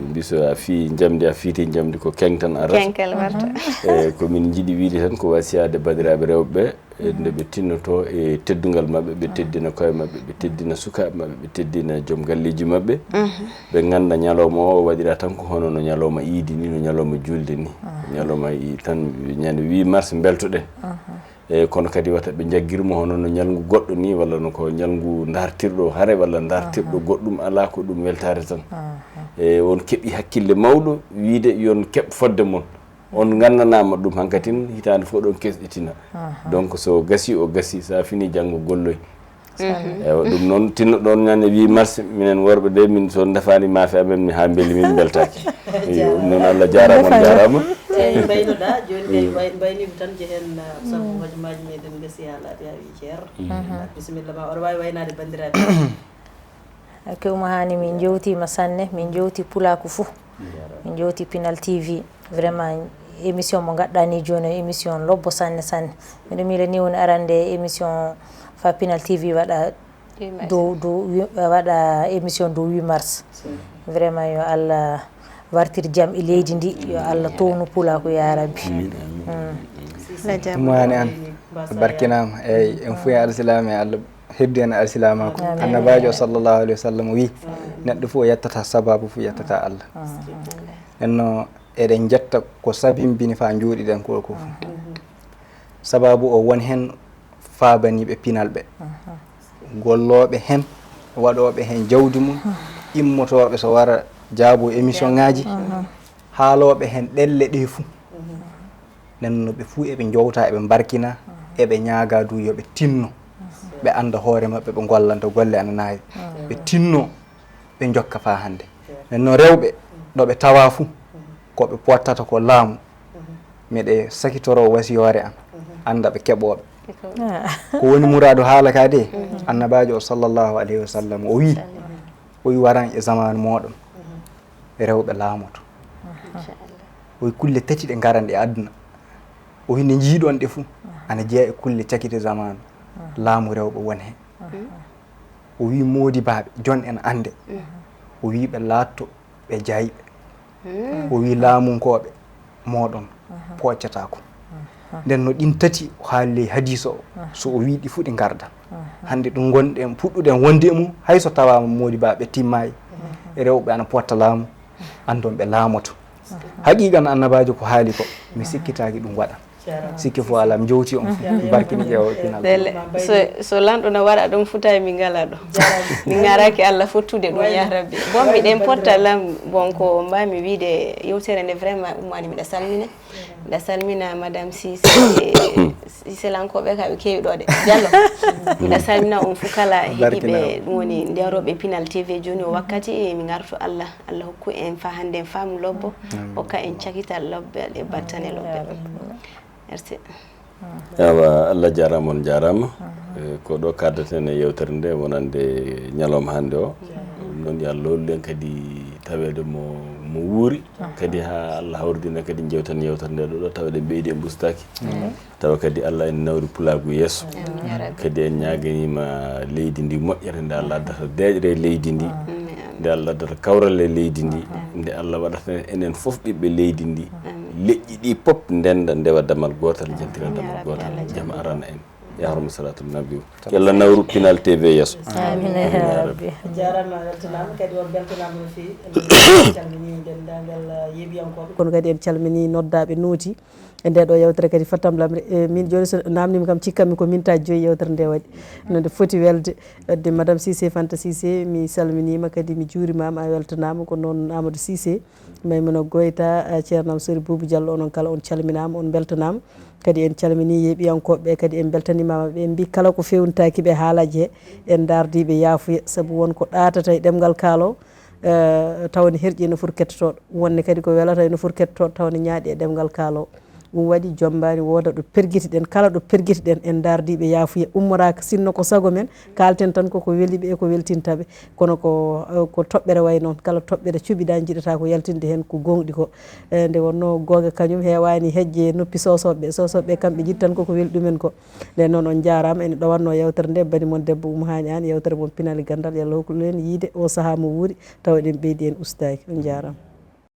mbiso a fi jamdi a fiiti jamdi ko keng tan arata kenkel warta e komin jiiɗi wiide tan ko wasiyade badiraɓe rewɓe nde ɓe tinnoto e teddugal mabɓe ɓe teddina koye mabɓe ɓe teddina sukaɓe mabɓe ɓe teddina joom galleji mabɓe ɓe ganda ñalawma o waɗira tan ko hono no ñalawma iidi ni no ñalawma julde ni ñalawma tan ñande 8 mars beltoɗen e kono kadi wata ɓe jaggirmo hono no ñalngu goɗɗo ni walla no ko ñalngu dartirɗo hare walla dartirɗo goɗɗum ala ko ɗum weltare tan e on keɓi hakkille mawɗo wiide yon keɓ fodde mon on gandanaama ɗum hankatin hitande fof ɗon kesɗitina donc so gasi o gasi sa fini janggo golloy eyi ɗum noon tinno ɗon ñande 8 mars minen worɓe ɗe min so defani maafe amen ha beeli min beltaki ɗum noon Allah jarama on jarama eyi mbaynoɗa joni kay mbaynimi tan jehen sabu hojomaji meɗen gasi haalade ha wi ceer bisimilla ma oɗo wawi waynade bandiraɓe ke uma hani min jewtima sanne min jewti pulaku fou min jewti Pinal TV vraiment émission mo gaɗɗani joni émission lobbo sanne sanne miɗo miila ni woni arande émission fa Pinal TV waɗa waɗa émission dow 8 mars vraiment yo Allah wartir jaam e leydi ndi yo Allah townu pulaku ya rabbi mani an barkinama eyyi en fo alsilama e Allah heddi en alsilama ko annabajo sallallahu alaihi wasallam wi neɗɗo fof yettata sababu fof yettata Allah enno eɗen jetta ko sabimbini fa jooɗiɗen ko fof sababu o won hen faabaniɓe pinal ɓe golloɓe hen waɗoɓe hen jawdi mum immotoɓe so wara jaabo émission ngaji haaloɓe hen ɗelle ɗe fuu nenno ɓe fuu eɓe jowta eɓe barkina eɓe ñaaga du yoɓe tinno ɓe anda hoore mabɓe ɓe gollanta golle ana naawi ɓe tinno ɓe jokka fa hande nenno rewɓe ɗoɓe tawa fuu koɓe pottata ko laamu miɗe sakitoro wasiyore an anda ɓe keɓoɓe ko woni mouradu haala ka de annabajo o sallllahu alayhi wa sallam o wi waran e zamanu moɗon rewɓe laamoto o wi kulle tati ɗe garan e aduna o wi nde jiiɗon ɗe fuu ana jeeya e kulle cakite zamanu laamu rewɓe won hen o wi modibaɓe jon en ande o wi ɓe laatto ɓe jayɓe o wi laamunkoɓe moɗon poccatako nden no ɗin tati o haali hadisa o so o wi ɗi fuu ɗi garda hande ɗum gonɗen puɗɗuɗen wonde mum hayso tawama modibaɓe timmayi rewɓe ana potta laamu andon ɓe laamoto haqiqan annabajo ko haali ko mi sikkitaki ɗum waɗa sikki fo ala mi jowti on barkini ƴeewo Pinal so lanɗo no waɗa ɗum futa min ngala ɗo min garaki Allah fottude ɗum ya rabbi bon miɗen potta lam bon ko mbami wiide yewtere nde vraiment ummani miɗa salmina madame Cissé lankoɓe kaɓe kewi ɗo de Diallo miɗa salmina on fuu kala heeɗiɓe ɗum woni nderoɓe Pinal TV joni o wakkati mi garto Allah hokku en fa hande en faamu lobbo hokka en cakital lobbe ɗe battane lobbe merci yawa Allah jarama on jarama ko ɗo kaddaten e yewtere nde wonande ñalawma hande o noon yo Allah lolluɗen kadi tawede mo wuuri kadi ha Allah hawridina kadi jewtan yewtere nde ɗo tawede ɓeydi e bustaki tawa kadi Allah en nawri pulagu yesso kadi en ñaganima leydi ndi moƴƴere nde Allah addata deƴre leydi ndi nde Allah addata kawral e leydi ndi nde Allah waɗata enen fof ɓiɓɓe leydi ndi leƴƴi ɗi pop ndenda ndewa damal gotal jantira damal gotal jaam arana en yahrumu salatul nabi yalla nawru Pinal TV yesso amin ya rabbi jarama weltanama kadi on beltanama no fewi en calmini dendagal yeeɓiyankoɓe kono kadi en calmini noddaɓe nooti e nde ɗo yewtere kadi fattam lamre min joni so namdimi kam cikkanmi ko mintaji 5 yewtere nde waɗi nonde foti welde wadde madame Cissé Fanta Cissé mi salminima kadi mi juurimama a weltanama ko noon Amadou Cissé Maymuna Goyta ceernam Sori Boubou Diallo onon kala on calminama on beltanama kadi en calmini yeeɓiyankoɓe kadi en beltanimama ɓe mbi kala ko fewnitaki ɓe haalaji he en dardiɓe yaafuya saabu wonko ɗatata e ɗemgal kaalo tawne herƴi no foti kettotoɗo wonne kadi ko welata no foti kettotoɗo tawne ñaaɗi e ɗemgal kaalo ɗum waɗi jombani woda ɗo perguitiɗen kala ɗo perguitiɗen en dardiɓe yaafuya ummoraka sinno ko sago men kalten tan koko weeliɓe e ko weltintaɓe kono ko toɓɓere way noon kala toɓɓere cuɓiɗa jiɗata ko yaltinde hen ko gonɗi ko nde wonno gonga kañum hewani hejje noppi sosoɓeɓe kamɓe jiɗi tan koko weeli ɗumen ko nde noon on jarama ene ɗowanno yewtere nde bani moon debbo Hani an yewtere moon Pinal Ganndal yo Allah hokku en yiide o saaha mo wuuri tawa eɗen ɓeydi en ustaki on jarama